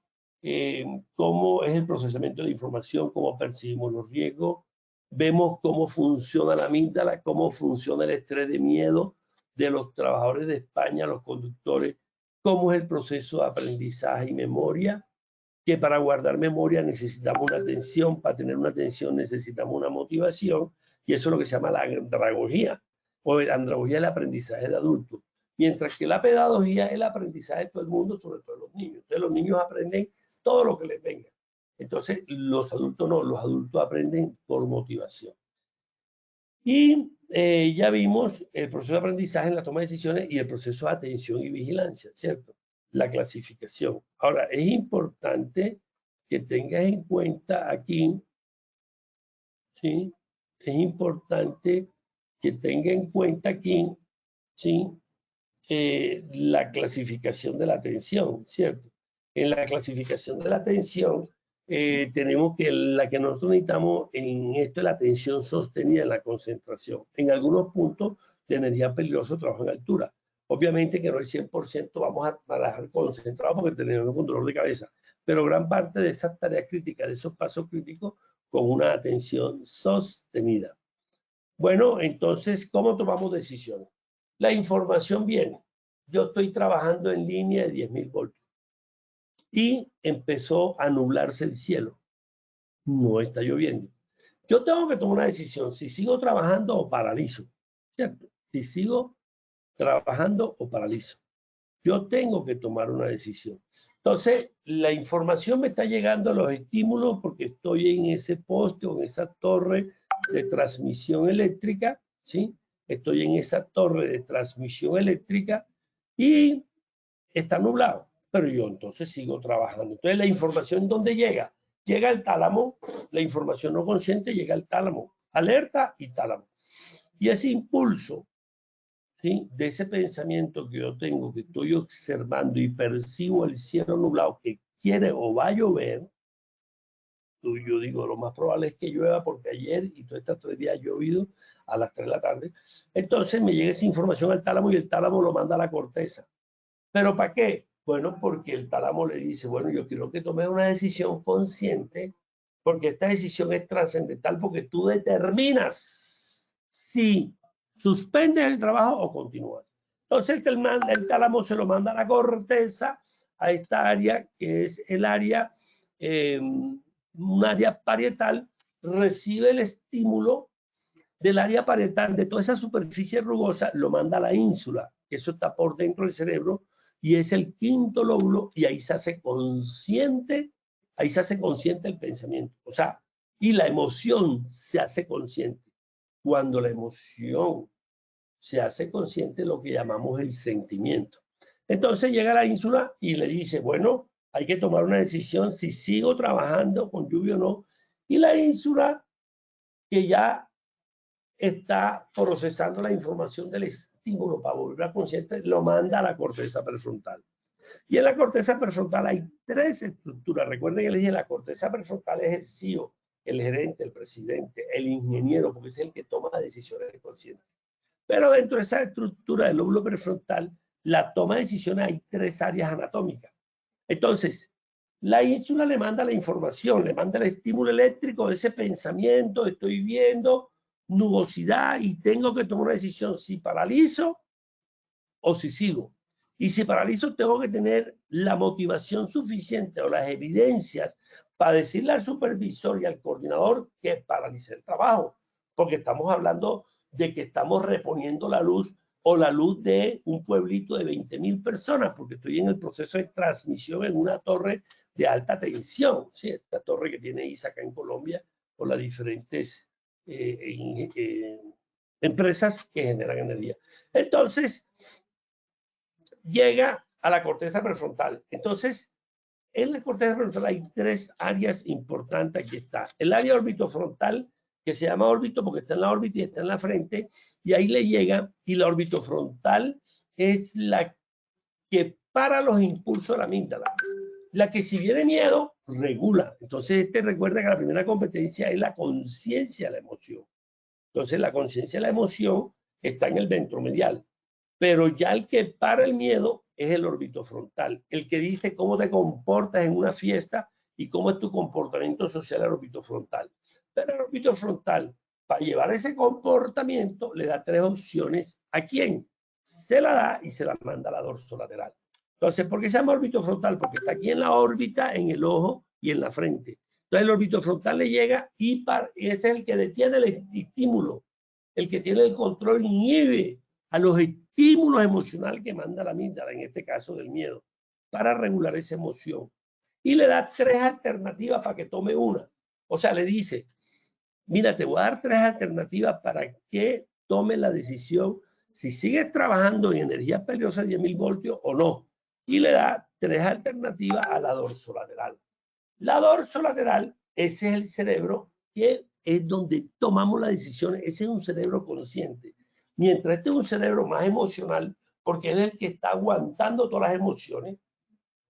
cómo es el procesamiento de información, cómo percibimos los riesgos, vemos cómo funciona la amígdala, cómo funciona el estrés de miedo de los trabajadores de España, los conductores, cómo es el proceso de aprendizaje y memoria, que para guardar memoria necesitamos una atención, para tener una atención necesitamos una motivación, y eso es lo que se llama la andragogía, o la andragogía es el aprendizaje de adultos, mientras que la pedagogía es el aprendizaje de todo el mundo, sobre todo los niños. Entonces los niños aprenden todo lo que les venga. Entonces los adultos no, los adultos aprenden por motivación. Y ya vimos el proceso de aprendizaje en la toma de decisiones y el proceso de atención y vigilancia, ¿cierto? La clasificación. Ahora, es importante que tengas en cuenta aquí, ¿sí? Es importante que tenga en cuenta aquí, ¿sí? La clasificación de la atención, ¿cierto? En la clasificación de la atención, tenemos que la que nosotros necesitamos en esto es la atención sostenida, la concentración. En algunos puntos de energía peligrosa, trabajo en altura. Obviamente que no el 100% vamos a trabajar concentrado porque tenemos un dolor de cabeza, pero gran parte de esas tareas críticas, de esos pasos críticos, con una atención sostenida. Bueno, entonces, ¿cómo tomamos decisiones? La información viene. Yo estoy trabajando en línea de 10.000 voltios y empezó a nublarse el cielo. No está lloviendo. Yo tengo que tomar una decisión, si sigo trabajando o paralizo, ¿cierto? Si sigo trabajando o paralizo. Yo tengo que tomar una decisión. Entonces, la información me está llegando a los estímulos porque estoy en ese poste o en esa torre de transmisión eléctrica, ¿sí? Estoy en esa torre de transmisión eléctrica y está nublado, pero yo entonces sigo trabajando. Entonces, la información, ¿dónde llega? Llega al tálamo, la información no consciente llega al tálamo, alerta y tálamo. Y ese impulso, ¿sí? De ese pensamiento que yo tengo, que estoy observando y percibo el cielo nublado que quiere o va a llover, yo digo, lo más probable es que llueva porque ayer y todos estos 3 días ha llovido a las 3 de la tarde. Entonces me llega esa información al tálamo y el tálamo lo manda a la corteza. ¿Pero para qué? Bueno, porque el tálamo le dice, bueno, yo quiero que tomes una decisión consciente porque esta decisión es trascendental porque tú determinas si suspendes el trabajo o continúas. Entonces el tálamo se lo manda a la corteza, a esta área que es el área, un área parietal, recibe el estímulo del área parietal, de toda esa superficie rugosa, lo manda a la ínsula, que eso está por dentro del cerebro, y es el quinto lóbulo, y ahí se hace consciente el pensamiento. O sea, y la emoción se hace consciente. Cuando la emoción se hace consciente, lo que llamamos el sentimiento. Entonces llega a la ínsula y le dice, bueno, hay que tomar una decisión si sigo trabajando con lluvia o no. Y la ínsula, que ya está procesando la información del estímulo para volver consciente, lo manda a la corteza prefrontal. Y en la corteza prefrontal hay 3 estructuras. Recuerden que les dije, la corteza prefrontal es el CEO, el gerente, el presidente, el ingeniero, porque es el que toma las decisiones conscientes. Pero dentro de esa estructura del lóbulo prefrontal, la toma de decisiones hay 3 áreas anatómicas. Entonces, la ínsula le manda la información, le manda el estímulo eléctrico de ese pensamiento, estoy viendo nubosidad y tengo que tomar una decisión si paralizo o si sigo. Y si paralizo, tengo que tener la motivación suficiente o las evidencias para decirle al supervisor y al coordinador que paralice el trabajo, porque estamos hablando de que estamos reponiendo la luz o la luz de un pueblito de 20.000 personas, porque estoy en el proceso de transmisión en una torre de alta tensión, ¿sí? Esta torre que tiene ISA acá en Colombia, con las diferentes empresas que generan energía. Entonces, llega a la corteza prefrontal. Entonces, en la corteza prefrontal hay 3 áreas importantes. Aquí está. El área orbitofrontal, que se llama órbito porque está en la órbita y está en la frente, y ahí le llega, y la orbitofrontal es la que para los impulsos de la amígdala. La que si viene miedo, regula. Entonces, recuerda que la primera competencia es la conciencia de la emoción. Entonces, la conciencia de la emoción está en el ventromedial. Pero ya el que para el miedo es el orbitofrontal, el que dice cómo te comportas en una fiesta y cómo es tu comportamiento social al orbitofrontal. Pero el orbitofrontal, para llevar ese comportamiento, le da 3 opciones. ¿A quién? Se la da y se la manda a la dorsolateral. Entonces, ¿por qué se llama orbitofrontal? Porque está aquí en la órbita, en el ojo y en la frente. Entonces, el orbitofrontal le llega y ese es el que detiene el estímulo, el que tiene el control, inhibe a los estímulos emocionales que manda la amígdala, en este caso del miedo, para regular esa emoción. Y le da 3 alternativas para que tome una. O sea, le dice, mira, te voy a dar 3 alternativas para que tome la decisión si sigues trabajando en energía peligrosa de 10.000 voltios o no. Y le da 3 alternativas a la dorsolateral. La dorsolateral, ese es el cerebro que es donde tomamos las decisiones. Ese es un cerebro consciente. Mientras este es un cerebro más emocional, porque él es el que está aguantando todas las emociones,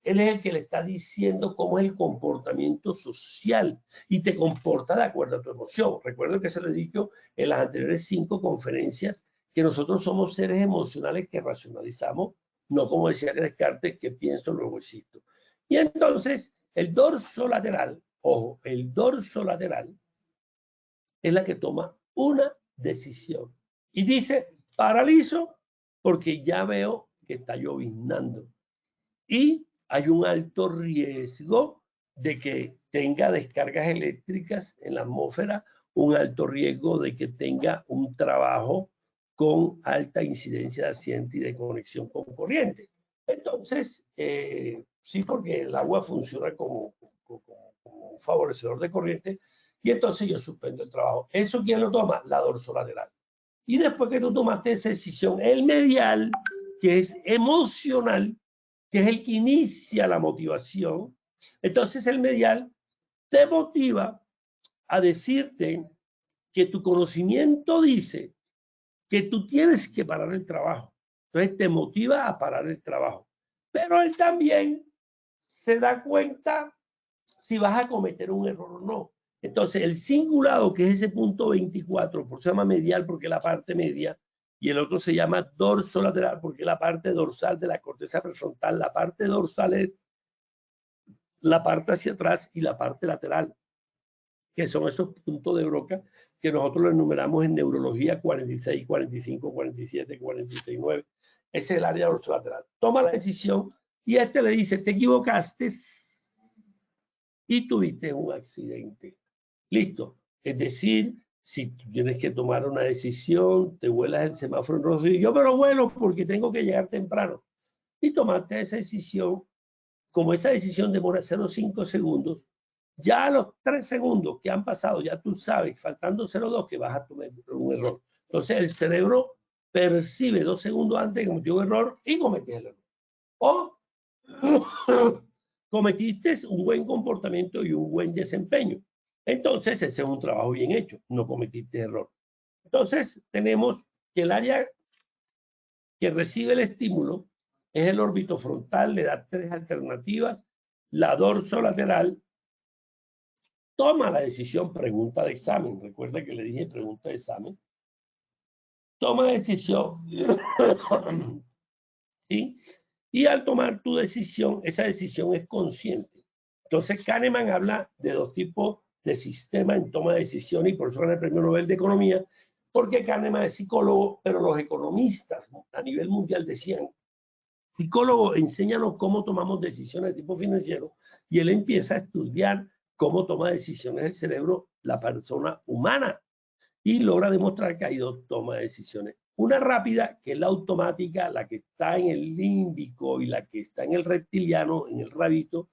él es el que le está diciendo cómo es el comportamiento social y te comporta de acuerdo a tu emoción. Recuerdo que se lo he dicho en las anteriores 5 conferencias, que nosotros somos seres emocionales que racionalizamos, no como decía Descartes, que pienso, luego existo. Y entonces, el dorso lateral, ojo, el dorso lateral es la que toma una decisión. Y dice, paralizo porque ya veo que está lloviznando. Y hay un alto riesgo de que tenga descargas eléctricas en la atmósfera, un alto riesgo de que tenga un trabajo con alta incidencia de accidente y de conexión con corriente. Entonces, sí, porque el agua funciona como un favorecedor de corriente, y entonces yo suspendo el trabajo. ¿Eso quién lo toma? La dorsolateral. Y después que tú tomaste esa decisión, el medial, que es emocional, que es el que inicia la motivación, entonces el medial te motiva a decirte que tu conocimiento dice que tú tienes que parar el trabajo. Entonces te motiva a parar el trabajo. Pero él también se da cuenta si vas a cometer un error o no. Entonces, el cingulado, que es ese punto 24, por eso se llama medial porque es la parte media, y el otro se llama dorsolateral porque es la parte dorsal de la corteza prefrontal. La parte dorsal es la parte hacia atrás y la parte lateral, que son esos puntos de Broca que nosotros lo enumeramos en neurología 46, 45, 47, 46, 9. Ese es el área dorsolateral. Toma la decisión y este le dice, te equivocaste y tuviste un accidente. Listo. Es decir, si tú tienes que tomar una decisión, te vuelas el semáforo en rojo y yo me lo vuelo porque tengo que llegar temprano. Y tomaste esa decisión, como esa decisión demora 0,5 segundos, ya a los 3 segundos que han pasado, ya tú sabes, faltando 0,2, que vas a tomar un error. Entonces el cerebro percibe 2 segundos antes que cometió un error y cometiste el error. O cometiste un buen comportamiento y un buen desempeño. Entonces ese es un trabajo bien hecho, no cometiste error. Entonces tenemos que el área que recibe el estímulo es el órbito frontal, le da 3 alternativas. La dorsolateral toma la decisión, pregunta de examen. Recuerda que le dije pregunta de examen. Toma decisión. ¿Sí? Y al tomar tu decisión, esa decisión es consciente. Entonces, Kahneman habla de 2 tipos de sistemas en toma de decisiones y por eso gana el Premio Nobel de Economía, porque Kahneman es psicólogo, pero los economistas a nivel mundial decían, psicólogo, enséñanos cómo tomamos decisiones de tipo financiero, y él empieza a estudiar cómo toma decisiones el cerebro, la persona humana, y logra demostrar que hay 2 tomas de decisiones. Una rápida, que es la automática, la que está en el límbico y la que está en el reptiliano, en el rabito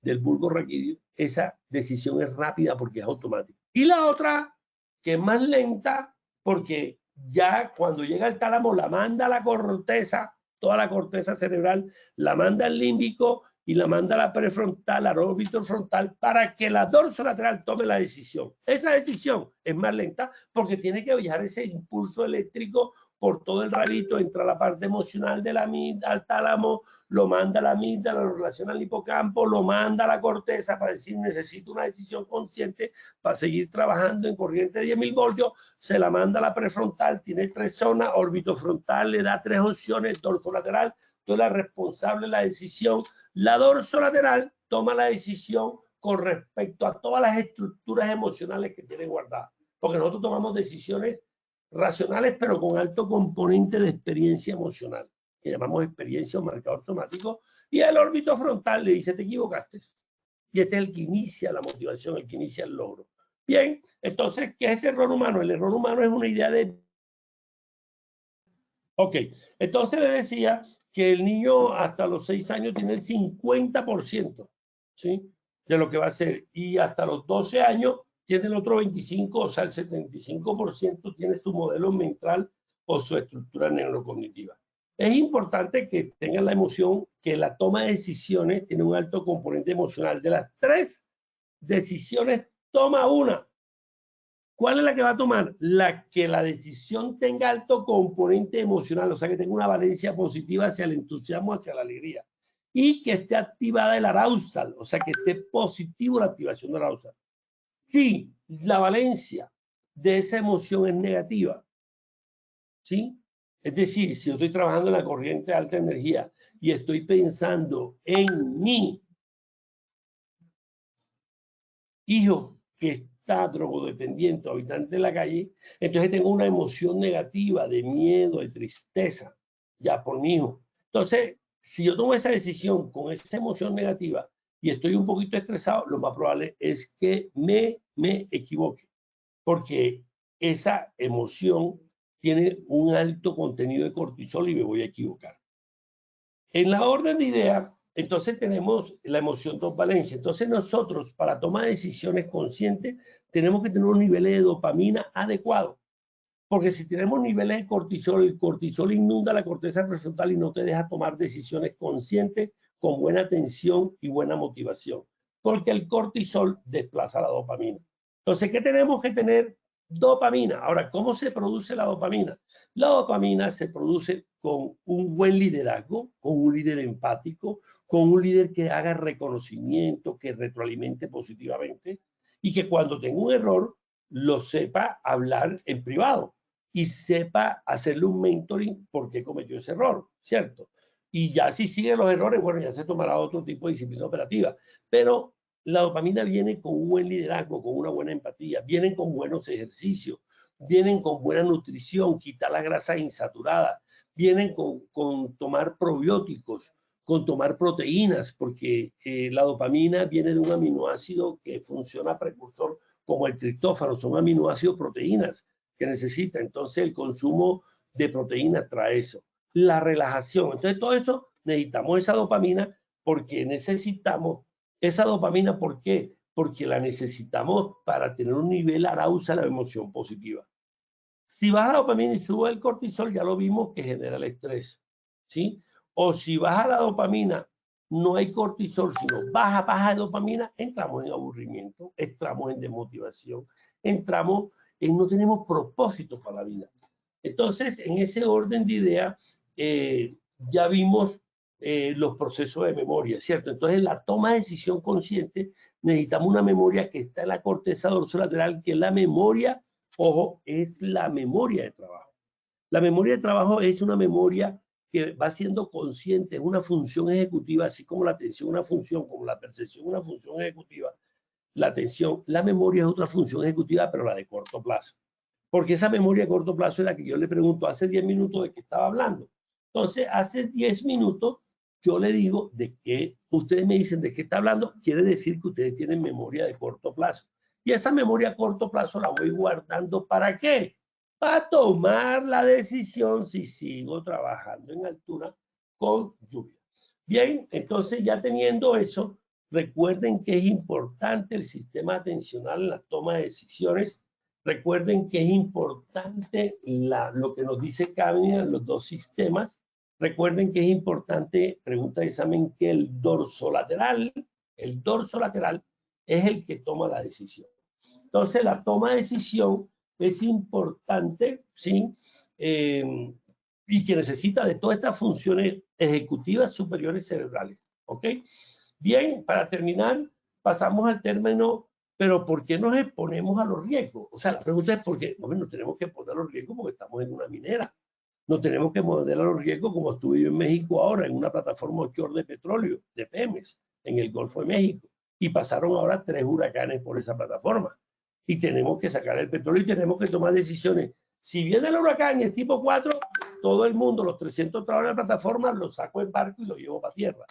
del bulbo raquídeo. Esa decisión es rápida porque es automática. Y la otra, que es más lenta, porque ya cuando llega al tálamo la manda a la corteza, toda la corteza cerebral, la manda al límbico y la manda a la prefrontal, al órbito frontal, para que la dorsolateral tome la decisión. Esa decisión es más lenta porque tiene que viajar ese impulso eléctrico por todo el rabito, entra a la parte emocional de la amígdala, al tálamo, lo manda a la amígdala, lo relaciona al hipocampo, lo manda a la corteza para decir necesito una decisión consciente para seguir trabajando en corriente de 10.000 voltios, se la manda a la prefrontal, tiene 3 zonas, órbito frontal le da 3 opciones, dorsolateral, entonces la responsable de la decisión. La dorsolateral toma la decisión con respecto a todas las estructuras emocionales que tienen guardadas, porque nosotros tomamos decisiones racionales, pero con alto componente de experiencia emocional, que llamamos experiencia o marcador somático, y el órbito frontal le dice, te equivocaste. Y este es el que inicia la motivación, el que inicia el logro. Bien, entonces, ¿qué es error humano? El error humano es una idea de... Ok, entonces le decía que el niño hasta los 6 años tiene el 50%, ¿sí?, de lo que va a hacer, y hasta los 12 años tiene el otro 25, o sea, el 75% tiene su modelo mental o su estructura neurocognitiva. Es importante que tengan la emoción, que la toma de decisiones tiene un alto componente emocional. De las 3 decisiones, toma una. ¿Cuál es la que va a tomar? La que la decisión tenga alto componente emocional, o sea, que tenga una valencia positiva hacia el entusiasmo, hacia la alegría, y que esté activada el arousal, o sea, que esté positivo la activación del arousal. Si la valencia de esa emoción es negativa, ¿sí? Es decir, si yo estoy trabajando en la corriente de alta energía y estoy pensando en mi hijo que está drogodependiente, habitante de la calle, entonces tengo una emoción negativa de miedo, de tristeza, ya por mi hijo. Entonces, si yo tomo esa decisión con esa emoción negativa y estoy un poquito estresado, lo más probable es que me equivoque, porque esa emoción tiene un alto contenido de cortisol y me voy a equivocar. En la orden de ideas, entonces tenemos la emoción dos valencia. Entonces nosotros, para tomar decisiones conscientes, tenemos que tener unos niveles de dopamina adecuados. Porque si tenemos niveles de cortisol, el cortisol inunda la corteza prefrontal y no te deja tomar decisiones conscientes con buena atención y buena motivación. Porque el cortisol desplaza la dopamina. Entonces, ¿qué tenemos que tener? Dopamina. Ahora, ¿cómo se produce la dopamina? La dopamina se produce con un buen liderazgo, con un líder empático, con un líder que haga reconocimiento, que retroalimente positivamente y que cuando tenga un error lo sepa hablar en privado y sepa hacerle un mentoring por qué cometió ese error, ¿cierto? Y ya si sigue los errores, bueno, ya se tomará otro tipo de disciplina operativa. Pero la dopamina viene con un buen liderazgo, con una buena empatía, vienen con buenos ejercicios, vienen con buena nutrición, quitar las grasas insaturadas, vienen con tomar probióticos, con tomar proteínas, porque la dopamina viene de un aminoácido que funciona precursor como el triptófano, son aminoácidos proteínas que necesita. Entonces el consumo de proteínas trae eso. La relajación, entonces todo eso necesitamos esa dopamina porque necesitamos esa dopamina. ¿Por qué? Porque la necesitamos para tener un nivel arousal de emoción positiva. Si baja la dopamina y sube el cortisol, ya lo vimos que genera el estrés, ¿sí? O si baja la dopamina, no hay cortisol, sino baja de dopamina, entramos en aburrimiento, entramos en desmotivación, entramos en no tenemos propósito para la vida. Entonces, en ese orden de ideas, ya vimos los procesos de memoria, ¿cierto? Entonces, en la toma de decisión consciente necesitamos una memoria que está en la corteza dorsolateral, que es la memoria, ojo, es la memoria de trabajo. La memoria de trabajo es una memoria que va siendo consciente, es una función ejecutiva, así como la atención es una función, como la percepción es una función ejecutiva. La atención, la memoria es otra función ejecutiva, pero la de corto plazo. Porque esa memoria de corto plazo es la que yo le pregunto hace 10 minutos de qué estaba hablando. Entonces, hace 10 minutos yo le digo de qué, ustedes me dicen de qué está hablando, quiere decir que ustedes tienen memoria de corto plazo. Y esa memoria a corto plazo la voy guardando, ¿para qué? Para tomar la decisión si sigo trabajando en altura con lluvia. Bien, entonces ya teniendo eso, recuerden que es importante el sistema atencional en la toma de decisiones. Recuerden que es importante lo que nos dice Kahneman, los dos sistemas. Recuerden que es importante, pregunta de examen, que el dorsolateral es el que toma la decisión. Entonces, la toma de decisión es importante, ¿sí? Y que necesita de todas estas funciones ejecutivas superiores cerebrales, ¿ok? Bien, para terminar, pasamos al término, pero ¿por qué nos exponemos a los riesgos? O sea, la pregunta es por qué, bueno, tenemos que exponer a los riesgos porque estamos en una minera. No tenemos que exponer a los riesgos como estuve yo en México ahora, en una plataforma offshore de petróleo, de Pemex, en el Golfo de México. Y pasaron ahora 3 huracanes por esa plataforma. Y tenemos que sacar el petróleo y tenemos que tomar decisiones. Si viene el huracán y es tipo 4, todo el mundo, los 300 trabajadores de la plataforma, los saco en barco y los llevo para tierra.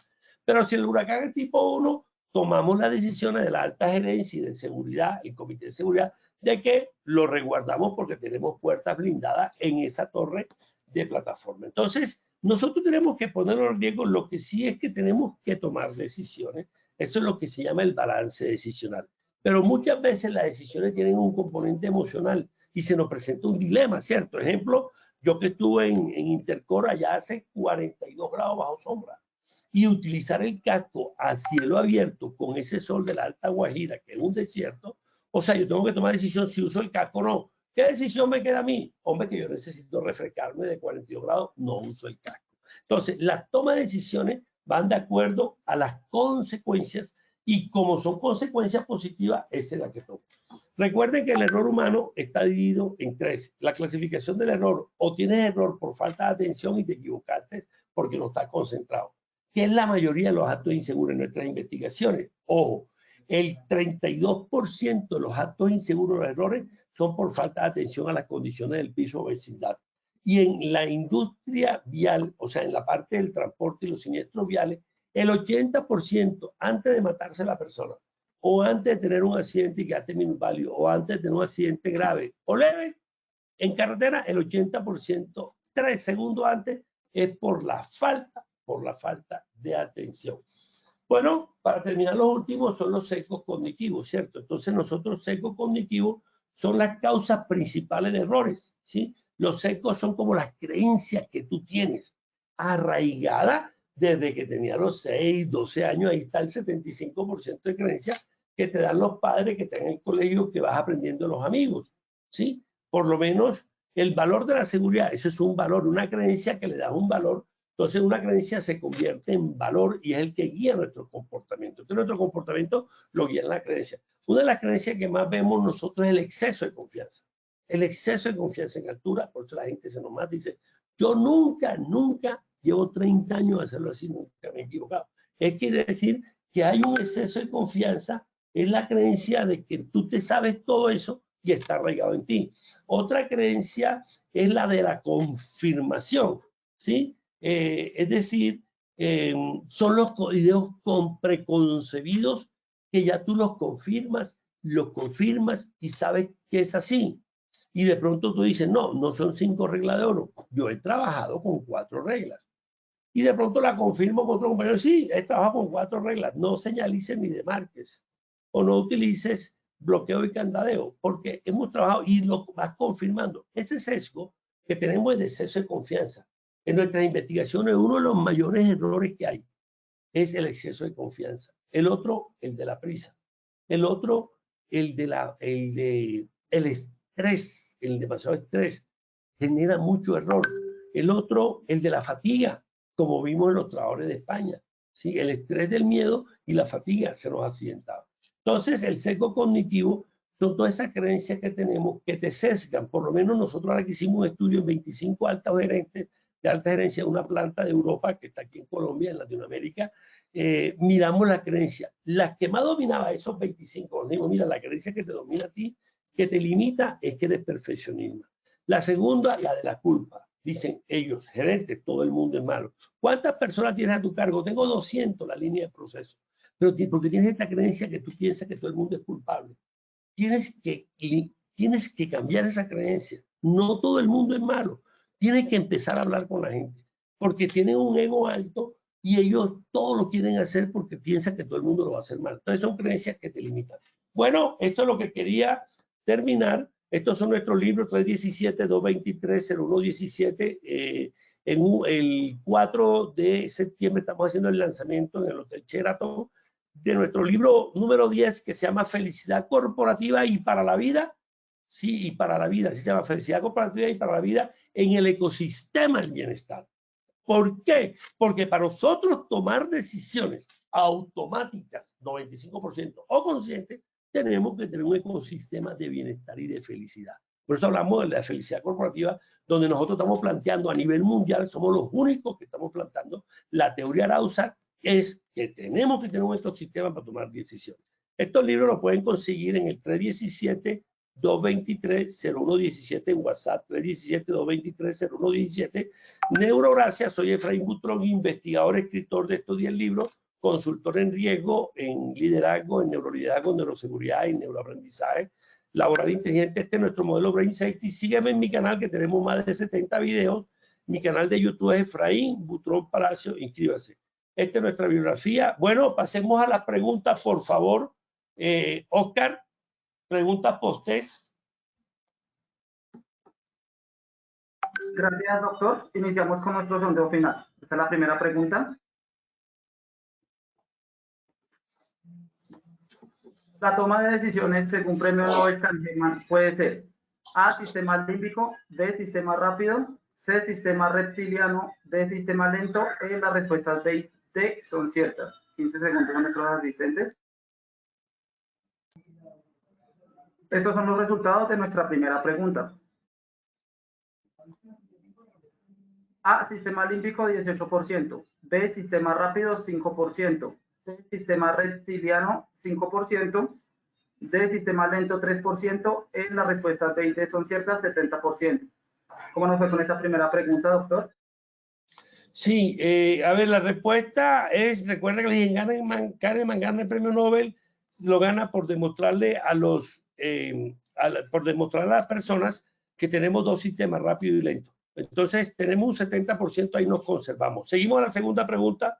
Pero si el huracán es tipo 1, tomamos las decisiones de la alta gerencia y de seguridad, el comité de seguridad, de que lo resguardamos porque tenemos puertas blindadas en esa torre de plataforma. Entonces, nosotros tenemos que poner en riesgo, lo que sí es que tenemos que tomar decisiones. Eso es lo que se llama el balance decisional. Pero muchas veces las decisiones tienen un componente emocional y se nos presenta un dilema, ¿cierto? Ejemplo, yo que estuve en Intercor allá hace 42 grados bajo sombra y utilizar el casco a cielo abierto con ese sol de la Alta Guajira, que es un desierto, o sea, yo tengo que tomar decisión si uso el casco o no. ¿Qué decisión me queda a mí? Hombre, que yo necesito refrescarme de 42 grados, no uso el casco. Entonces, las tomas de decisiones van de acuerdo a las consecuencias y como son consecuencias positivas, esa es la que tomo. Recuerden que el error humano está dividido en 3. La clasificación del error, o tienes error por falta de atención y te equivocaste porque no estás concentrado, que es la mayoría de los actos inseguros en nuestras investigaciones. Ojo, el 32% de los actos inseguros, los errores, son por falta de atención a las condiciones del piso o vecindad. Y en la industria vial, o sea, en la parte del transporte y los siniestros viales, el 80% antes de matarse la persona, o antes de tener un accidente y quedaste minusválido, o antes de tener un accidente grave o leve, en carretera el 80%, 3 segundos antes, es por la falta de atención. Bueno, para terminar, los últimos son los sesgos cognitivos, ¿cierto? Entonces nosotros sesgos cognitivos son las causas principales de errores, ¿sí? Los sesgos son como las creencias que tú tienes, arraigadas desde que tenía los 6, 12 años. Ahí está el 75% de creencias que te dan los padres, que te dan en el colegio, que vas aprendiendo los amigos, ¿sí? Por lo menos el valor de la seguridad, eso es un valor, una creencia que le da un valor. Entonces una creencia se convierte en valor y es el que guía nuestro comportamiento. Entonces nuestro comportamiento lo guía en la creencia. Una de las creencias que más vemos nosotros es el exceso de confianza. El exceso de confianza en altura, por eso la gente se nos mata y dice, yo nunca, llevo 30 años de hacerlo así, nunca me he equivocado. Quiere decir que hay un exceso de confianza, es la creencia de que tú te sabes todo eso y está arraigado en ti. Otra creencia es la de la confirmación, ¿sí? Es decir, son los ideas preconcebidos que ya tú los confirmas y sabes que es así. Y de pronto tú dices, no son 5 reglas de oro. Yo he trabajado con 4 reglas. Y de pronto la confirmo con otro compañero, sí, he trabajado con 4 reglas. No señalices ni demarques. O no utilices bloqueo y candadeo, porque hemos trabajado y lo vas confirmando. Ese sesgo que tenemos es de exceso de confianza. En nuestras investigaciones, uno de los mayores errores que hay es el exceso de confianza. El otro, el de la prisa. El otro, el estrés, el demasiado estrés, genera mucho error. El otro, el de la fatiga, como vimos en los trabajadores de España. ¿Sí? El estrés del miedo y la fatiga se nos accidentaba. Entonces, el sesgo cognitivo son todas esas creencias que tenemos que te sesgan. Por lo menos nosotros ahora que hicimos un estudio en 25 altos gerentes de alta gerencia de una planta de Europa que está aquí en Colombia, en Latinoamérica, miramos la creencia. La que más dominaba esos 25, nos digo, mira, la creencia que te domina a ti, que te limita, es que eres perfeccionismo. La segunda, la de la culpa. Dicen ellos, gerentes, todo el mundo es malo. ¿Cuántas personas tienes a tu cargo? Tengo 200 la línea de proceso. Pero porque tienes esta creencia que tú piensas que todo el mundo es culpable. Tienes que cambiar esa creencia. No todo el mundo es malo. Tienes que empezar a hablar con la gente. Porque tienen un ego alto y ellos todo lo quieren hacer porque piensan que todo el mundo lo va a hacer mal. Entonces son creencias que te limitan. Bueno, esto es lo que quería terminar. Estos son nuestros libros 317-223-0117. El 4 de septiembre estamos haciendo el lanzamiento en el Hotel Sheraton de nuestro libro número 10 que se llama Felicidad Corporativa y para la Vida. Sí, y para la vida. Así se llama Felicidad Corporativa y para la Vida en el ecosistema del bienestar. ¿Por qué? Porque para nosotros tomar decisiones automáticas, 95% o conscientes, tenemos que tener un ecosistema de bienestar y de felicidad. Por eso hablamos de la felicidad corporativa, donde nosotros estamos planteando a nivel mundial, somos los únicos que estamos planteando la teoría Arauza, es que tenemos que tener un ecosistema para tomar decisiones. Estos libros los pueden conseguir en el 317-223-0117 en WhatsApp, 317-223-0117. Neurogracia, soy Efraín Butrón, investigador, escritor de estos 10 libros, consultor en riesgo, en liderazgo, en neuroliderazgo, en neuroseguridad, en neuroaprendizaje, laboral inteligente. Este es nuestro modelo Brain Safety. Sígueme en mi canal que tenemos más de 70 videos. Mi canal de YouTube es Efraín Butrón Palacio. Inscríbase. Esta es nuestra biografía. Bueno, pasemos a las preguntas, por favor. Oscar, preguntas post-test. Gracias, doctor. Iniciamos con nuestro sondeo final. Esta es la primera pregunta. La toma de decisiones según premio Nobel Kahneman puede ser A, sistema límbico, B, sistema rápido, C, sistema reptiliano, D, sistema lento. Las respuestas B y D son ciertas. 15 segundos a nuestros asistentes. Estos son los resultados de nuestra primera pregunta. A, sistema límbico 18%, B, sistema rápido 5%, C, sistema reptiliano 5%, D, sistema lento 3%, en las respuestas B y D son ciertas 70%. ¿Cómo nos fue con esa primera pregunta, doctor? Sí, a ver, la respuesta es, recuerda que le dije, Kahneman gana el premio Nobel, lo gana por demostrarle a demostrar a las personas que tenemos dos sistemas, rápido y lento. Entonces, tenemos un 70%, ahí nos conservamos. Seguimos a la segunda pregunta.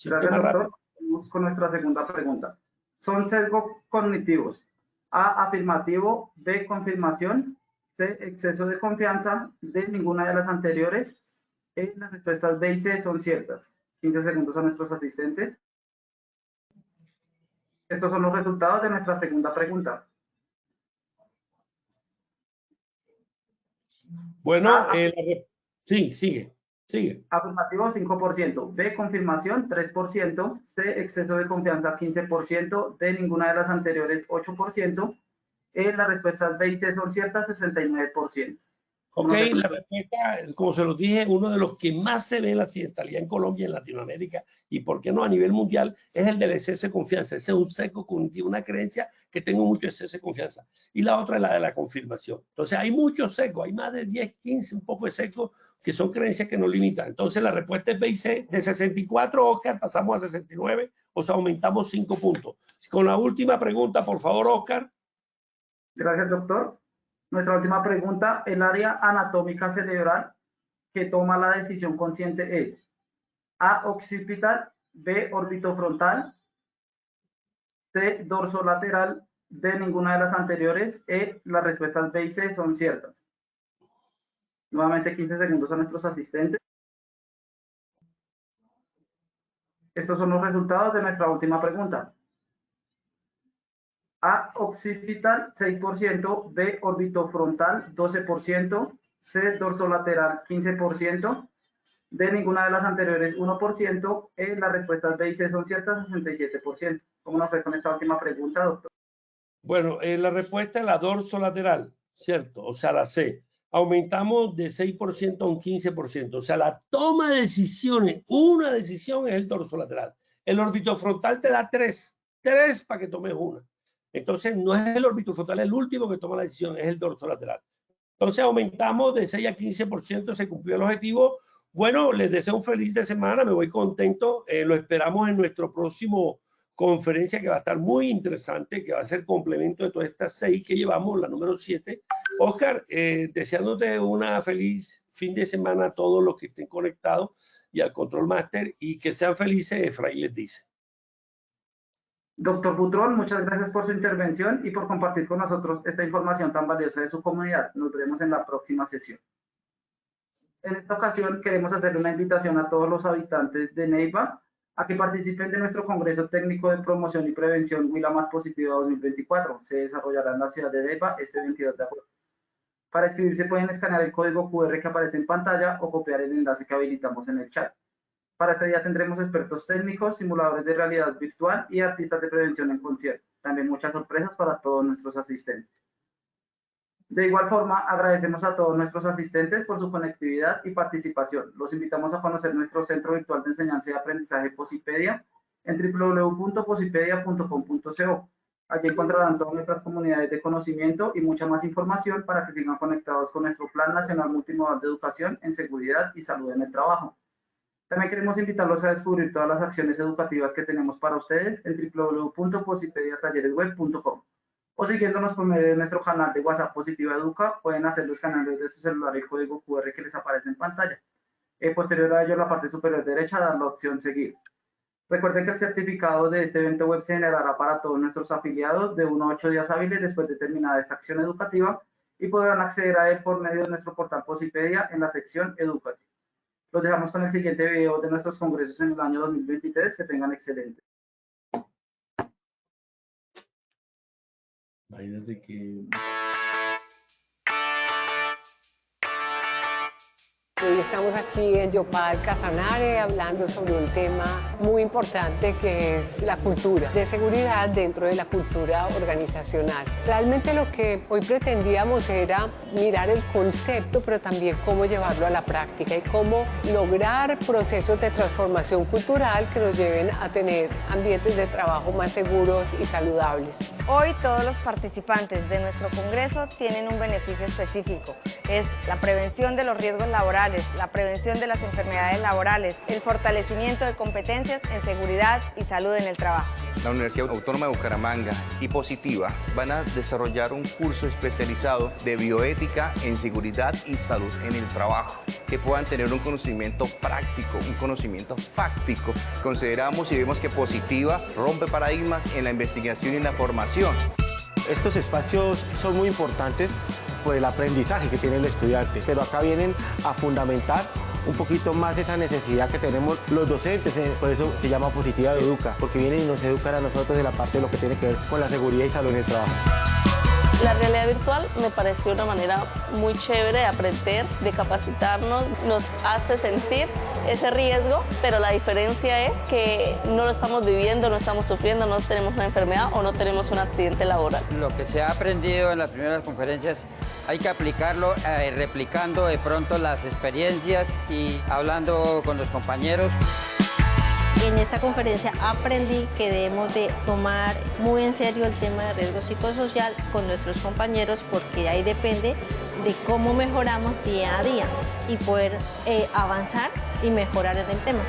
Gracias, doctor. Vamos con nuestra segunda pregunta. Son sesgos cognitivos. A, afirmativo, B, confirmación, C, exceso de confianza, D, ninguna de las anteriores. Las respuestas B y C son ciertas. 15 segundos a nuestros asistentes. Estos son los resultados de nuestra segunda pregunta. Bueno, sí, sigue. Afirmativo 5%, B, confirmación 3%, C, exceso de confianza 15%, D, ninguna de las anteriores 8%. Las respuestas B y C son ciertas 69%. Ok, la respuesta, como se los dije, uno de los que más se ve en la accidentalidad en Colombia, en Latinoamérica, y por qué no a nivel mundial, es el del exceso de confianza. Ese es un sesgo cognitivo, una creencia que tengo mucho exceso de confianza. Y la otra es la de la confirmación. Entonces hay muchos sesgos, hay más de 10, 15, un poco de sesgos que son creencias que nos limitan. Entonces la respuesta es B y C. De 64, Oscar, pasamos a 69, o sea, aumentamos 5 puntos. Con la última pregunta, por favor, Oscar. Gracias, doctor. Nuestra última pregunta, el área anatómica cerebral que toma la decisión consciente es A, occipital, B, orbitofrontal, C, dorsolateral, D, ninguna de las anteriores. Las respuestas B y C son ciertas. Nuevamente 15 segundos a nuestros asistentes. Estos son los resultados de nuestra última pregunta. A, occipital 6%, B, orbitofrontal 12%, C, dorsolateral 15%, D, ninguna de las anteriores 1%, E, las respuestas B y C son ciertas 67%. ¿Cómo nos fue con esta última pregunta, doctor? Bueno, la respuesta es la dorsolateral, ¿cierto? O sea, la C. Aumentamos de 6% a un 15%. O sea, la toma de decisiones, una decisión es el dorsolateral. El orbitofrontal te da tres para que tomes una. Entonces, no es el orbitofrontal el último que toma la decisión, es el dorsolateral. Entonces, aumentamos de 6 a 15%, se cumplió el objetivo. Bueno, les deseo un feliz de semana, me voy contento. Lo esperamos en nuestro próximo conferencia, que va a estar muy interesante, que va a ser complemento de todas estas 6 que llevamos, la número 7. Oscar, deseándote una feliz fin de semana a todos los que estén conectados y al Control Master, y que sean felices, Efraín les dice. Doctor Butrón, muchas gracias por su intervención y por compartir con nosotros esta información tan valiosa de su comunidad. Nos veremos en la próxima sesión. En esta ocasión queremos hacerle una invitación a todos los habitantes de Neiva a que participen de nuestro Congreso Técnico de Promoción y Prevención Huila Más Positiva 2024. Se desarrollará en la ciudad de Neiva este 22 de agosto. Para inscribirse pueden escanear el código QR que aparece en pantalla o copiar el enlace que habilitamos en el chat. Para este día tendremos expertos técnicos, simuladores de realidad virtual y artistas de prevención en concierto. También muchas sorpresas para todos nuestros asistentes. De igual forma, agradecemos a todos nuestros asistentes por su conectividad y participación. Los invitamos a conocer nuestro Centro Virtual de Enseñanza y Aprendizaje Posipedia en www.posipedia.com.co. Allí encontrarán todas nuestras comunidades de conocimiento y mucha más información para que sigan conectados con nuestro Plan Nacional Multimodal de Educación en Seguridad y Salud en el Trabajo. También queremos invitarlos a descubrir todas las acciones educativas que tenemos para ustedes en www.posipediatalleresweb.com o siguiéndonos por medio de nuestro canal de WhatsApp Positiva Educa. Pueden hacerlo escaneando desde su celular el código QR que les aparece en pantalla. Posterior a ello, en la parte superior derecha, dar la opción Seguir. Recuerden que el certificado de este evento web se generará para todos nuestros afiliados de 1 a 8 días hábiles después de terminada esta acción educativa y podrán acceder a él por medio de nuestro portal Posipedia en la sección Educativa. Los dejamos con el siguiente video de nuestros congresos en el año 2023. Que tengan excelente. Imagínate que... Hoy estamos aquí en Yopal Casanare hablando sobre un tema muy importante que es la cultura de seguridad dentro de la cultura organizacional. Realmente lo que hoy pretendíamos era mirar el concepto, pero también cómo llevarlo a la práctica y cómo lograr procesos de transformación cultural que nos lleven a tener ambientes de trabajo más seguros y saludables. Hoy todos los participantes de nuestro congreso tienen un beneficio específico. Es la prevención de los riesgos laborales, la prevención de las enfermedades laborales, el fortalecimiento de competencias en seguridad y salud en el trabajo. La Universidad Autónoma de Bucaramanga y Positiva van a desarrollar un curso especializado de bioética en seguridad y salud en el trabajo, que puedan tener un conocimiento práctico, un conocimiento fáctico. Consideramos y vemos que Positiva rompe paradigmas en la investigación y la formación. Estos espacios son muy importantes por el aprendizaje que tiene el estudiante, pero acá vienen a fundamentar un poquito más esa necesidad que tenemos los docentes, por eso se llama Positiva Educa, porque vienen y nos educan a nosotros en la parte de lo que tiene que ver con la seguridad y salud en el trabajo. La realidad virtual me pareció una manera muy chévere de aprender, de capacitarnos, nos hace sentir ese riesgo, pero la diferencia es que no lo estamos viviendo, no estamos sufriendo, no tenemos una enfermedad o no tenemos un accidente laboral. Lo que se ha aprendido en las primeras conferencias hay que aplicarlo replicando de pronto las experiencias y hablando con los compañeros. En esta conferencia aprendí que debemos de tomar muy en serio el tema de riesgo psicosocial con nuestros compañeros, porque ahí depende de cómo mejoramos día a día y poder avanzar y mejorar en el tema.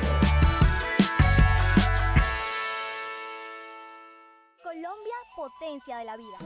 Colombia, potencia de la vida.